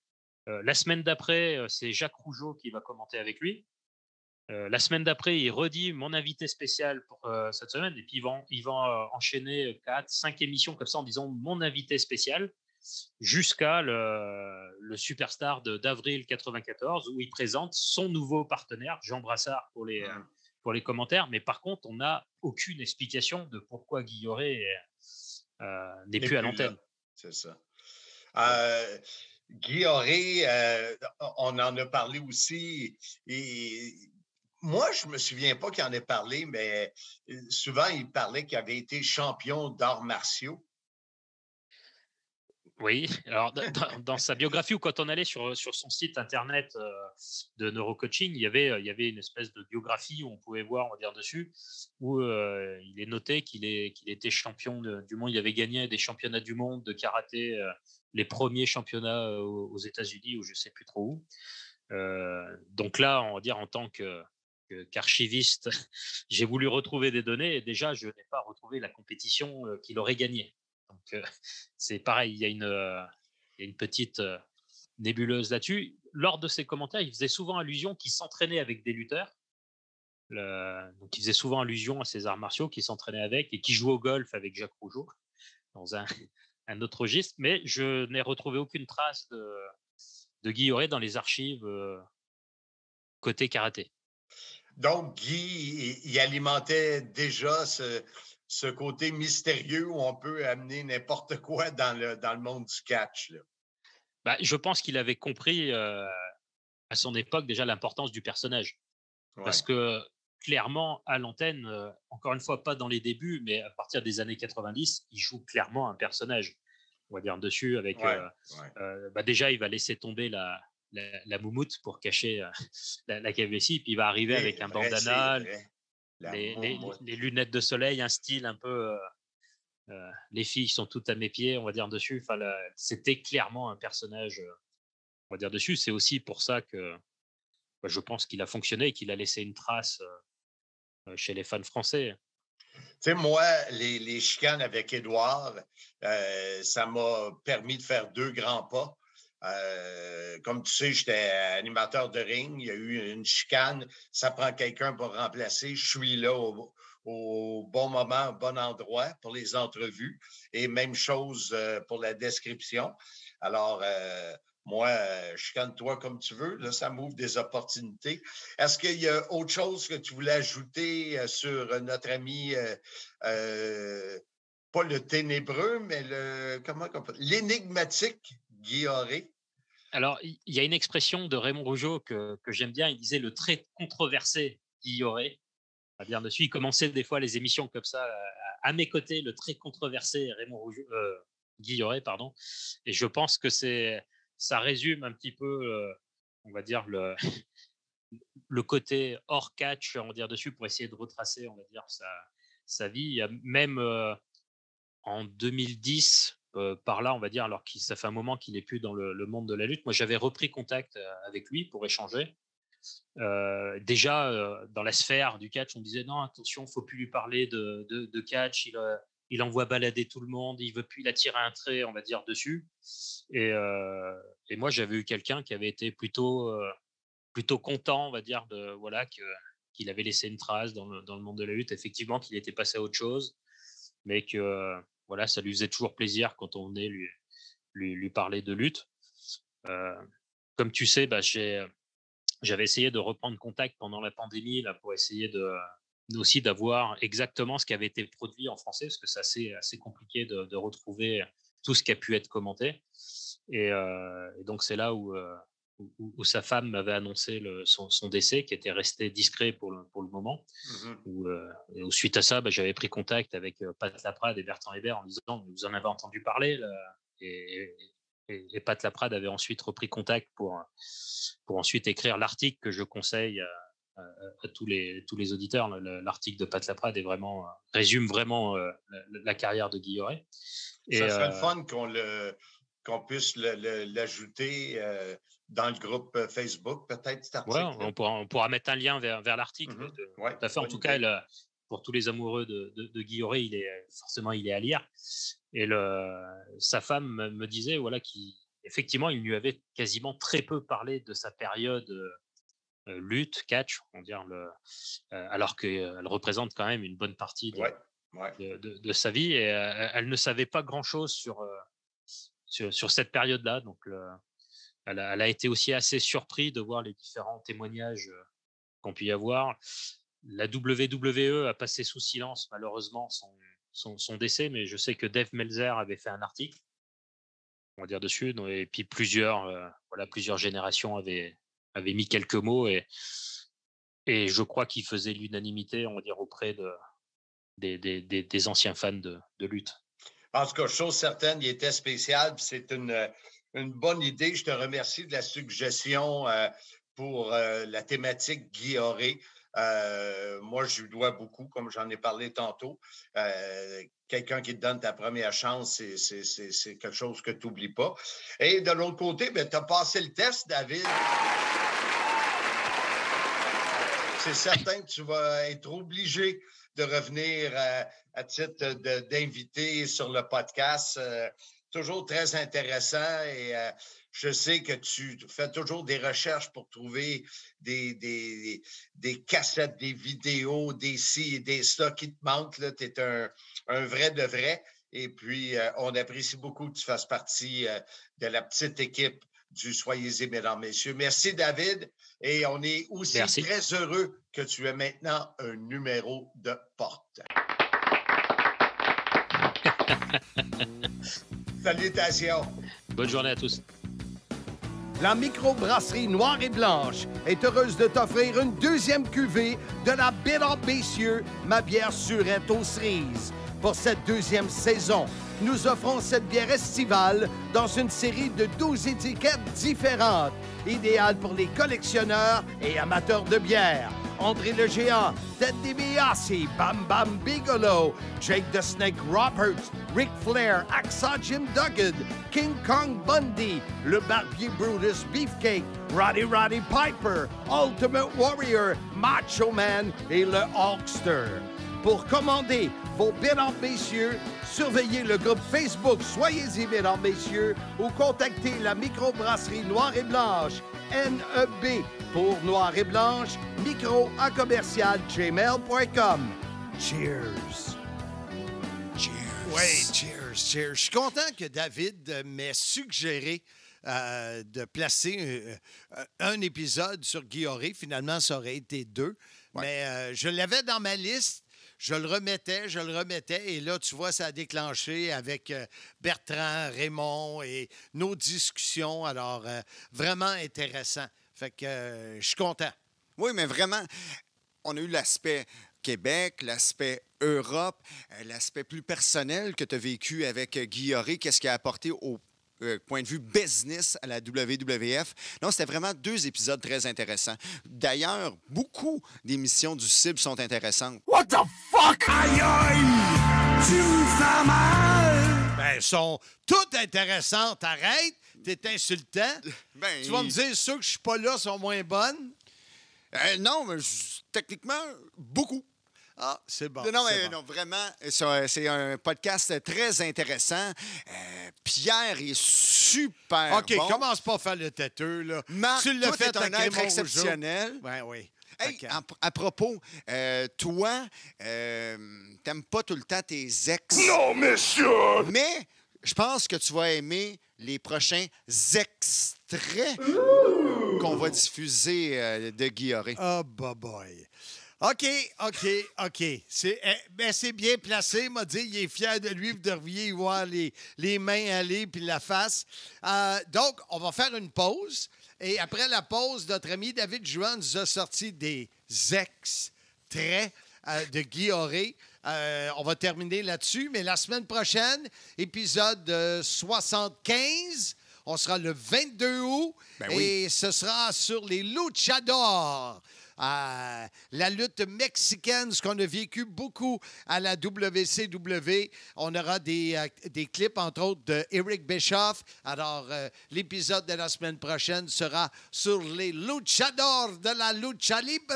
[SPEAKER 7] La semaine d'après, c'est Jacques Rougeau qui va commenter avec lui. La semaine d'après, il redit mon invité spécial pour cette semaine, et puis ils vont enchaîner 4-5 émissions comme ça en disant mon invité spécial, jusqu'à le Superstar d'avril 94, où il présente son nouveau partenaire, Jean Brassard, pour les commentaires. Mais par contre, on n'a aucune explication de pourquoi Guilloré n'est plus à l'antenne.
[SPEAKER 6] Là. C'est ça. Guilloré, on en a parlé aussi. Et moi, je ne me souviens pas qu'il en ait parlé, mais souvent, il parlait qu'il avait été champion d'arts martiaux.
[SPEAKER 7] Oui, alors dans sa biographie ou quand on allait sur son site internet de neurocoaching, il y avait une espèce de biographie où on pouvait voir, on va dire dessus, où il est noté qu'il était champion du monde. Il avait gagné des championnats du monde de karaté, les premiers championnats aux États-Unis ou je sais plus trop où. Donc là, on va dire en tant qu'archiviste, j'ai voulu retrouver des données et déjà je n'ai pas retrouvé la compétition qu'il aurait gagnée. Donc, c'est pareil, il y a une petite nébuleuse là-dessus. Lors de ses commentaires, il faisait souvent allusion qu'il s'entraînait avec des lutteurs. Donc, il faisait souvent allusion à ces arts martiaux qu'il s'entraînait avec et qui jouait au golf avec Jacques Rougeau dans un autre registre. Mais je n'ai retrouvé aucune trace de Guilloré dans les archives côté karaté.
[SPEAKER 6] Donc, Guy, il alimentait déjà ce côté mystérieux où on peut amener n'importe quoi dans le monde du catch. Là.
[SPEAKER 7] Bah, je pense qu'il avait compris à son époque déjà l'importance du personnage. Ouais. Parce que clairement, à l'antenne, encore une fois, pas dans les débuts, mais à partir des années 90, il joue clairement un personnage. On va dire dessus avec... déjà, il va laisser tomber la moumoute pour cacher la calvitie, puis il va arriver avec un bandana, les lunettes de soleil, un style un peu... les filles sont toutes à mes pieds, on va dire dessus. Enfin, c'était clairement un personnage, on va dire dessus. C'est aussi pour ça que je pense qu'il a fonctionné et qu'il a laissé une trace chez les fans français.
[SPEAKER 6] Tu sais, moi, les chicanes avec Édouard, ça m'a permis de faire 2 grands pas. Comme tu sais, j'étais animateur de ring. Il y a eu une chicane. Ça prend quelqu'un pour remplacer. Je suis là au bon moment, au bon endroit pour les entrevues. Et même chose pour la description. Alors, moi, chicane-toi comme tu veux. Là, ça m'ouvre des opportunités. Est-ce qu'il y a autre chose que tu voulais ajouter sur notre ami, pas le ténébreux, mais l'énigmatique Guilloré?
[SPEAKER 7] Alors, il y a une expression de Raymond Rougeau que j'aime bien. Il disait le très controversé Guilloré. À dire dessus, il commençait des fois les émissions comme ça. À mes côtés, le très controversé Raymond Rougeau, Guilloré, pardon. Et je pense que ça résume un petit peu, on va dire, le côté hors catch, on va dire dessus, pour essayer de retracer, on va dire, sa vie. Il y a même en 2010, par là, on va dire, alors que ça fait un moment qu'il n'est plus dans le monde de la lutte. Moi, j'avais repris contact avec lui pour échanger. Déjà, dans la sphère du catch, on disait non, attention, il ne faut plus lui parler de catch. Il envoie balader tout le monde. Il ne veut plus, il a tiré un trait, on va dire, dessus. Et moi, j'avais eu quelqu'un qui avait été plutôt content, on va dire, qu'il avait laissé une trace dans le monde de la lutte, effectivement qu'il était passé à autre chose, mais que voilà, ça lui faisait toujours plaisir quand on venait lui parler de lutte. Comme tu sais, j'avais essayé de reprendre contact pendant la pandémie là, pour essayer aussi d'avoir exactement ce qui avait été produit en français, parce que c'est assez compliqué de retrouver tout ce qui a pu être commenté. Et donc, c'est là où sa femme m'avait annoncé son décès, qui était resté discret pour le moment. Et suite à ça, j'avais pris contact avec Pat Laprade et Bertrand Hébert en disant « Vous en avez entendu parler là ?» Et Pat Laprade avait ensuite repris contact pour ensuite écrire l'article que je conseille à tous les auditeurs. L'article de Pat Laprade résume vraiment la carrière de Guy Yoret.
[SPEAKER 6] Ça serait le fun qu'on puisse l'ajouter dans le groupe Facebook, peut-être, cet article.
[SPEAKER 7] Ouais, on pourra mettre un lien vers l'article.
[SPEAKER 6] Ouais,
[SPEAKER 7] tout à fait. En tout cas, pour tous les amoureux de Guy Yoret, il est à lire. Et sa femme me disait qu'effectivement, il lui avait quasiment très peu parlé de sa période lutte, catch, on va dire, alors qu'elle représente quand même une bonne partie de sa vie. Et elle ne savait pas grand-chose sur cette période-là. Donc, elle a été aussi assez surprise de voir les différents témoignages qu'on peut y avoir. La WWE a passé sous silence, malheureusement, son décès, mais je sais que Dave Meltzer avait fait un article, on va dire, dessus, et puis plusieurs générations avaient mis quelques mots, et je crois qu'il faisait l'unanimité, on va dire, auprès des anciens fans de lutte.
[SPEAKER 6] En tout cas, chose certaine, il était spécial, puis c'est une bonne idée. Je te remercie de la suggestion pour la thématique Guy Yoret. Moi, je lui dois beaucoup, comme j'en ai parlé tantôt. Quelqu'un qui te donne ta première chance, c'est quelque chose que tu n'oublies pas. Et de l'autre côté, tu as passé le test, David. C'est certain que tu vas être obligé de revenir à titre d'invité sur le podcast. Toujours très intéressant, et je sais que tu fais toujours des recherches pour trouver des cassettes, des vidéos, des ci et des ça qui te manquent. Tu es un vrai de vrai. Et puis, on apprécie beaucoup que tu fasses partie de la petite équipe du Soyez-y, mesdames, messieurs. Merci, David. Et on est aussi très heureux que tu aies maintenant un numéro de porte. Salutations.
[SPEAKER 7] Bonne journée à tous.
[SPEAKER 2] La microbrasserie Noire et Blanche est heureuse de t'offrir une deuxième cuvée de la Bière Messieurs, ma bière surette aux cerises. Pour cette deuxième saison, nous offrons cette bière estivale dans une série de 12 étiquettes différentes, idéale pour les collectionneurs et amateurs de bière. André le Géant, Ted DiBiase, Bam Bam Bigelow, Jake the Snake Roberts, Ric Flair, Hacksaw Jim Duggan, King Kong Bundy, le Barbier Brutus Beefcake, Roddy Piper, Ultimate Warrior, Macho Man et le Hulkster. Pour commander vos Mesdames, Messieurs, surveillez le groupe Facebook Soyez-y, Mesdames, Messieurs, ou contactez la microbrasserie Noire et Blanche, NEB, pour Noire et Blanche, micro@commercial-gmail.com. Cheers! Cheers! Oui, cheers! Je suis content que David m'ait suggéré de placer un épisode sur Guy Yoret. Finalement, ça aurait été 2. Ouais. Mais je l'avais dans ma liste. Je le remettais. Et là, tu vois, ça a déclenché avec Bertrand, Raymond et nos discussions. Alors, vraiment intéressant. Fait que je suis content.
[SPEAKER 1] Oui, mais vraiment, on a eu l'aspect Québec, l'aspect Europe, l'aspect plus personnel que tu as vécu avec Guy Yoret. Qu'est-ce qu'il a apporté au point de vue business à la WWF. Non, c'était vraiment 2 épisodes très intéressants. D'ailleurs, beaucoup d'émissions du CIB sont intéressantes.
[SPEAKER 2] What the fuck?
[SPEAKER 4] Aïe, aïe! Tu me fais mal!
[SPEAKER 2] Ben, elles sont toutes intéressantes. Arrête, t'es insultant. Tu vas me dire, ceux que je suis pas là sont moins bonnes?
[SPEAKER 1] Non, mais techniquement, beaucoup.
[SPEAKER 2] Ah, c'est bon.
[SPEAKER 1] Non, vraiment, c'est un podcast très intéressant. Pierre est super
[SPEAKER 2] OK,
[SPEAKER 1] bon.
[SPEAKER 2] commence pas à faire le têteux, là.
[SPEAKER 1] Marc,
[SPEAKER 2] tu l'as
[SPEAKER 1] toi,
[SPEAKER 2] fait
[SPEAKER 1] t'es un
[SPEAKER 2] avec
[SPEAKER 1] être
[SPEAKER 2] Raymond
[SPEAKER 1] exceptionnel.
[SPEAKER 2] Rougeau. Oui.
[SPEAKER 1] Hey,
[SPEAKER 2] OK.
[SPEAKER 1] à propos, toi, t'aimes pas tout le temps tes ex.
[SPEAKER 4] Non, monsieur!
[SPEAKER 1] Mais je pense que tu vas aimer les prochains extraits qu'on va diffuser de Guy Auré.
[SPEAKER 2] Oh, boy. OK. C'est bien placé. M'a dit, il est fier de lui. Vous devriez y voir les mains aller puis la face. Donc, on va faire une pause. Et après la pause, notre ami David Juan nous a sorti des extraits de Guy Auré. On va terminer là-dessus. Mais la semaine prochaine, épisode 75, on sera le 22 août.
[SPEAKER 1] Ben oui.
[SPEAKER 2] Et ce sera sur les luchadors. La lutte mexicaine, ce qu'on a vécu beaucoup à la WCW. On aura des clips, entre autres, de Eric Bischoff. Alors, l'épisode de la semaine prochaine sera sur les luchadors de la lucha libre.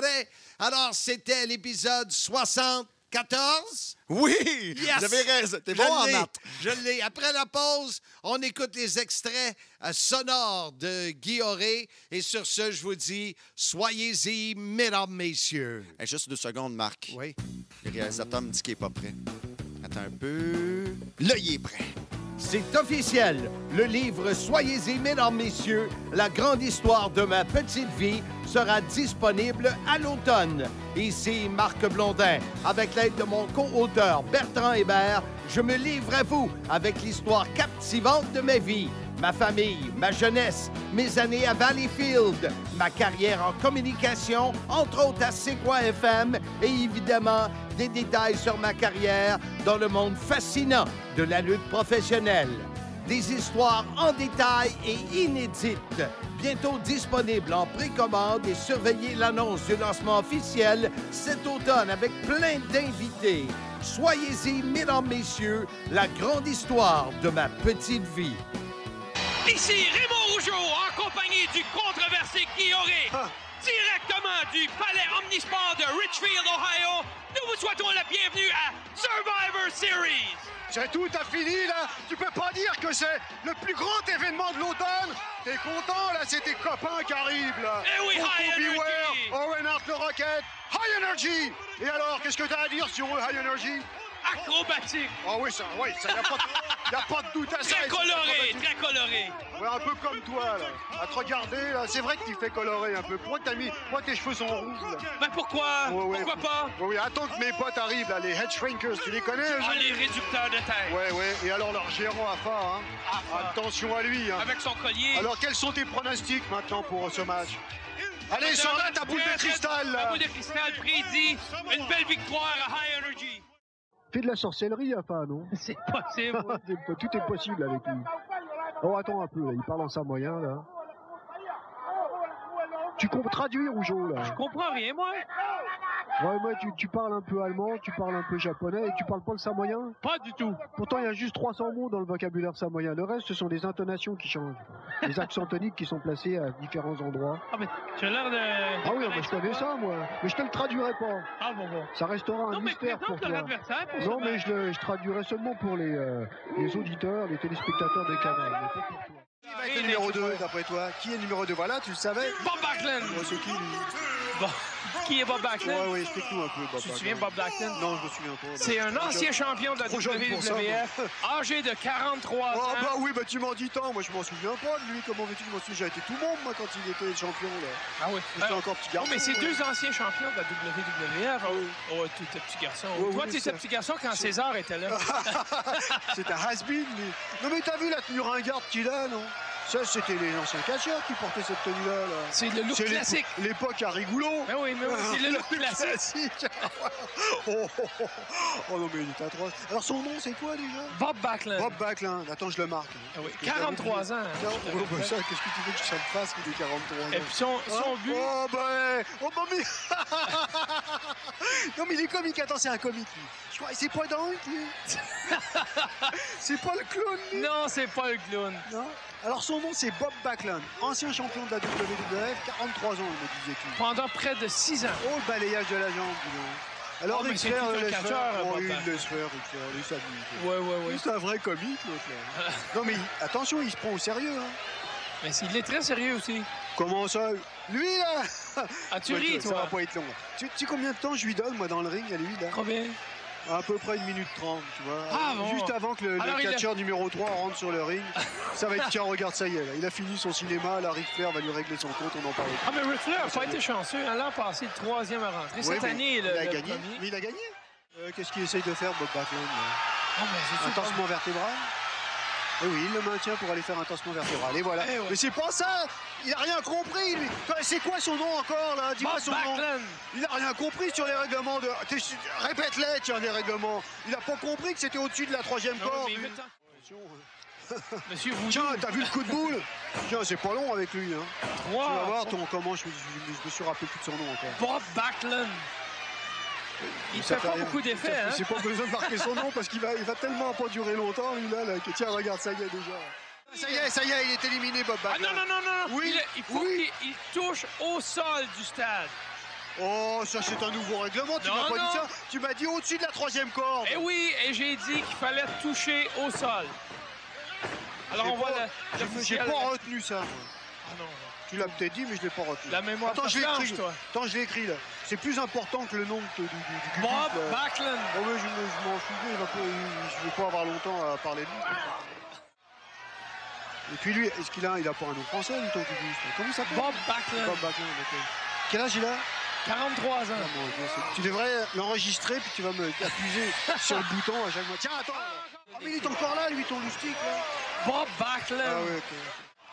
[SPEAKER 2] Alors, c'était l'épisode 74.
[SPEAKER 1] Oui!
[SPEAKER 2] Yes!
[SPEAKER 1] Vous avez raison. T'es bon en maths.
[SPEAKER 2] Je l'ai. Après la pause, on écoute les extraits sonores de Guy Auré. Et sur ce, je vous dis, soyez-y, mesdames, messieurs.
[SPEAKER 1] Hey, juste 2 secondes, Marc.
[SPEAKER 2] Oui.
[SPEAKER 1] Le réalisateur me dit qu'il n'est pas prêt. Attends un peu. Là, il est prêt.
[SPEAKER 2] C'est officiel. Le livre Soyez-y, mesdames, messieurs, la grande histoire de ma petite vie sera disponible à l'automne. Ici Marc Blondin. Avec l'aide de mon co-auteur Bertrand Hébert, je me livre à vous avec l'histoire captivante de ma vie. Ma famille, ma jeunesse, mes années à Valleyfield, ma carrière en communication, entre autres à C'est quoi FM, et évidemment des détails sur ma carrière dans le monde fascinant de la lutte professionnelle. Des histoires en détail et inédites. Bientôt disponibles en précommande et surveillez l'annonce du lancement officiel cet automne avec plein d'invités. Soyez-y, mesdames, messieurs, la grande histoire de ma petite vie.
[SPEAKER 8] Ici Raymond Rougeau, en compagnie du controversé Guy Auré, directement du Palais Omnisport de Richfield, Ohio. Nous vous souhaitons la bienvenue à Survivor Series.
[SPEAKER 9] C'est tout à fini, là. Tu peux pas dire que c'est le plus grand événement de l'automne. T'es content, là, c'est tes copains qui arrivent, là.
[SPEAKER 8] Eh oui,
[SPEAKER 9] Coco
[SPEAKER 8] High Energy.
[SPEAKER 9] Beware, Owen Hart, le Rocket, High Energy. Et alors, qu'est-ce que t'as à dire sur eux, High Energy?
[SPEAKER 8] Acrobatique.
[SPEAKER 9] Ah oui, ça, y a pas de doute à ça.
[SPEAKER 8] Très coloré, très coloré.
[SPEAKER 9] Ouais, un peu comme toi, là. À te regarder, là, c'est vrai que tu fais coloré un peu. Pourquoi tes cheveux sont rouges, là?
[SPEAKER 8] Ben pourquoi?
[SPEAKER 9] Ouais.
[SPEAKER 8] Pourquoi pas?
[SPEAKER 9] Oui, attends que mes potes arrivent, là, les head shrinkers, tu les connais, eux?
[SPEAKER 8] Ah, les réducteurs de taille.
[SPEAKER 9] Ouais. Et alors, leur gérant AFA, hein? Attention à lui, hein.
[SPEAKER 8] Avec son collier.
[SPEAKER 9] Alors, quels sont tes pronostics maintenant pour ce match? Allez, sors là ta boule de cristal,
[SPEAKER 8] La
[SPEAKER 9] là!
[SPEAKER 8] boule de cristal prédit une belle victoire à High Energy.
[SPEAKER 9] Fais de la sorcellerie, AFA, non?
[SPEAKER 8] C'est possible.
[SPEAKER 9] Tout est possible avec lui. Oh, attends un peu, là. Il parle en samoyen, là. Tu comptes traduire, Rougeau, là?
[SPEAKER 8] Je comprends rien, moi.
[SPEAKER 9] Ouais, tu parles un peu allemand, tu parles un peu japonais et tu parles pas le samoyen?
[SPEAKER 8] Pas du tout.
[SPEAKER 9] Pourtant, il y a juste 300 mots dans le vocabulaire samoyen. Le reste, ce sont des intonations qui changent. Les accents toniques qui sont placés à différents endroits.
[SPEAKER 8] Ah, mais tu as l'air de...
[SPEAKER 9] Ah oui, mais je connais ça, moi. Mais je te le traduirai pas.
[SPEAKER 8] Ah, bon.
[SPEAKER 9] Ça restera un
[SPEAKER 8] Non, mais
[SPEAKER 9] mystère pour
[SPEAKER 8] présente ton
[SPEAKER 9] toi.
[SPEAKER 8] adversaire pour
[SPEAKER 9] Non,
[SPEAKER 8] ce
[SPEAKER 9] mais
[SPEAKER 8] match.
[SPEAKER 9] je traduirai seulement pour les auditeurs, les téléspectateurs des canaux. mais pas pour toi. Qui va être le numéro 2, d'après toi? Qui est numéro 2? Voilà, tu le savais?
[SPEAKER 8] Bob Backlund.
[SPEAKER 9] C'est qui, lui?
[SPEAKER 8] Bon. Qui est Bob Backlund?
[SPEAKER 9] Ouais, explique-nous un peu, Bob.
[SPEAKER 8] Tu te souviens de Bob Backlund?
[SPEAKER 9] Non, je me souviens pas.
[SPEAKER 8] C'est un ancien champion de la
[SPEAKER 9] Trop jeune pour ça,
[SPEAKER 8] WWF, âgé de 43
[SPEAKER 9] Oh,
[SPEAKER 8] ans.
[SPEAKER 9] bah oui, bah tu m'en dis tant. Moi, je m'en souviens pas de lui. Comment veux-tu? Je m'en souviens. J'ai été tout le monde, moi, quand il était champion, là.
[SPEAKER 8] Ah oui.
[SPEAKER 9] J'étais encore petit garçon.
[SPEAKER 8] mais c'est
[SPEAKER 9] ouais.
[SPEAKER 8] deux anciens champions de la WWF. Oh, tu étais petit garçon.
[SPEAKER 9] Oui,
[SPEAKER 8] Toi,
[SPEAKER 9] oui,
[SPEAKER 8] tu étais
[SPEAKER 9] ça.
[SPEAKER 8] petit garçon quand César était là.
[SPEAKER 9] C'est un has-been, lui. Non, mais t'as vu la tenue ringarde qu'il a, non? Ça, c'était les anciens catcheurs qui portaient cette tenue-là, là.
[SPEAKER 8] C'est le look classique.
[SPEAKER 9] L'époque à Rigoulot.
[SPEAKER 8] Mais oui, c'est le look classique.
[SPEAKER 9] Oh non, mais il est atroce. Alors, son nom, c'est quoi, déjà?
[SPEAKER 8] Bob Backlund.
[SPEAKER 9] Bob Backlund. Attends, je le marque.
[SPEAKER 8] Ah oui,
[SPEAKER 9] Parce que
[SPEAKER 8] 43 ans.
[SPEAKER 9] Non, bah, ça, qu'est-ce que tu veux que ça me fasse, qu'il ait 43 ans?
[SPEAKER 8] Et puis son but...
[SPEAKER 9] mais... Non, mais il est comique. Attends, c'est un comique, lui. Je crois, c'est pas Dunk, lui. C'est pas le clown, lui.
[SPEAKER 8] Non, c'est pas le clown.
[SPEAKER 9] Non. Alors, son nom, c'est Bob Backlund, ancien champion de la WWF, 43 ans, il me disait-tu.
[SPEAKER 8] Pendant près de 6 ans.
[SPEAKER 9] Oh, le balayage de la jambe, dis donc. Alors,
[SPEAKER 10] Oh, mais
[SPEAKER 9] Ric
[SPEAKER 10] c'est
[SPEAKER 9] Flair
[SPEAKER 10] tout un
[SPEAKER 9] le laisse
[SPEAKER 10] catcheur,
[SPEAKER 9] faire. Oh,
[SPEAKER 10] Bob
[SPEAKER 9] il
[SPEAKER 10] Backlund.
[SPEAKER 9] laisse faire, Ric Flair, lui s'amuse.
[SPEAKER 10] Ouais.
[SPEAKER 9] C'est un vrai comique, l'autre, là. Non, mais attention, il se prend au sérieux, hein.
[SPEAKER 10] Mais il est très sérieux aussi.
[SPEAKER 9] Comment ça? Lui, là!
[SPEAKER 10] Ah, tu
[SPEAKER 9] Ouais,
[SPEAKER 10] ris,
[SPEAKER 9] ça va
[SPEAKER 10] toi?
[SPEAKER 9] pas être long, là. Tu sais combien de temps je lui donne, moi, dans le ring, à lui, là?
[SPEAKER 10] Combien?
[SPEAKER 9] À peu près 1 minute 30, tu vois.
[SPEAKER 10] Ah, bon.
[SPEAKER 9] Juste avant que le
[SPEAKER 10] Alors, il a-
[SPEAKER 9] catcheur numéro 3 rentre sur le ring, ça va être tiens, regarde, ça y est, là. Il a fini son cinéma, là, Ric Flair va lui régler son compte, on en parle.
[SPEAKER 10] Ah, mais Ric Flair n'a pas été chanceux. L'an passé, le 3e à rentrer. Cette année,
[SPEAKER 9] il a
[SPEAKER 10] le
[SPEAKER 9] gagné.
[SPEAKER 10] premier.
[SPEAKER 9] Mais il a gagné. Qu'est-ce qu'il essaye de faire, Bob Backlund?
[SPEAKER 10] Ah, mais c'est
[SPEAKER 9] Un tassement vertébral? Et oui, il le maintient pour aller faire un tassement vertébral. Et voilà.
[SPEAKER 10] Eh ouais.
[SPEAKER 9] Mais c'est pas ça! Il a rien compris, lui! C'est quoi son nom encore, là? Dis-moi
[SPEAKER 10] Bob
[SPEAKER 9] son nom.
[SPEAKER 10] Backlund.
[SPEAKER 9] Il a rien compris sur les règlements de. Répète-les, tiens, les règlements. Il a pas compris que c'était au-dessus de la 3e
[SPEAKER 10] Non,
[SPEAKER 9] corde.
[SPEAKER 10] mais
[SPEAKER 9] lui.
[SPEAKER 10] attends. Monsieur Voodoo.
[SPEAKER 9] Tiens, t'as vu le coup de boule? Tiens, c'est pas long avec lui, hein.
[SPEAKER 10] 3.
[SPEAKER 9] Tu vas voir comment je me suis rappelé plus de son nom encore.
[SPEAKER 10] Bob Backlund. Il
[SPEAKER 9] Ça
[SPEAKER 10] fait pas
[SPEAKER 9] rien.
[SPEAKER 10] beaucoup d'effets, hein?
[SPEAKER 9] J'ai pas besoin de marquer son nom parce qu'il va tellement pas durer longtemps, lui, là, que tiens, regarde, ça y est déjà. Ça y est, il est éliminé, Bob
[SPEAKER 10] Ah
[SPEAKER 9] Backlund.
[SPEAKER 10] non.
[SPEAKER 9] Oui,
[SPEAKER 10] Il faut
[SPEAKER 9] oui.
[SPEAKER 10] qu'il touche au sol du stade.
[SPEAKER 9] Oh, ça c'est un nouveau règlement, tu
[SPEAKER 10] Non,
[SPEAKER 9] m'as pas
[SPEAKER 10] non.
[SPEAKER 9] dit ça. Tu m'as dit au-dessus de la 3e corde.
[SPEAKER 10] Eh oui, et j'ai dit qu'il fallait toucher au sol. Alors on voit
[SPEAKER 9] J'ai
[SPEAKER 10] l'officiel.
[SPEAKER 9] pas retenu ça, moi.
[SPEAKER 10] Ah non.
[SPEAKER 9] Tu l'as peut-être dit, mais je l'ai pas retenu.
[SPEAKER 10] La mémoire
[SPEAKER 9] Attends, je l'ai
[SPEAKER 10] flanche,
[SPEAKER 9] écrit.
[SPEAKER 10] toi.
[SPEAKER 9] Attends, je l'ai écrit là. C'est plus important que le nom du
[SPEAKER 10] Bob
[SPEAKER 9] public, là.
[SPEAKER 10] Backlund.
[SPEAKER 9] Oh, mais je m'en fous, je vais pas avoir longtemps à parler de lui. Et puis lui, est-ce qu'il a pas un nom français, lui, ton public? Comment il s'appelle?
[SPEAKER 10] Bob Backlund.
[SPEAKER 9] Bob Backlund, ok. Quel âge il a?
[SPEAKER 10] 43 ans.
[SPEAKER 9] Ah, mon Dieu, tu devrais l'enregistrer, puis tu vas me appuyer sur le bouton à chaque fois. Tiens, attends. Ah, mais il est encore là, lui, ton lustique, là.
[SPEAKER 10] Bob Backlund.
[SPEAKER 9] Ah oui, ok.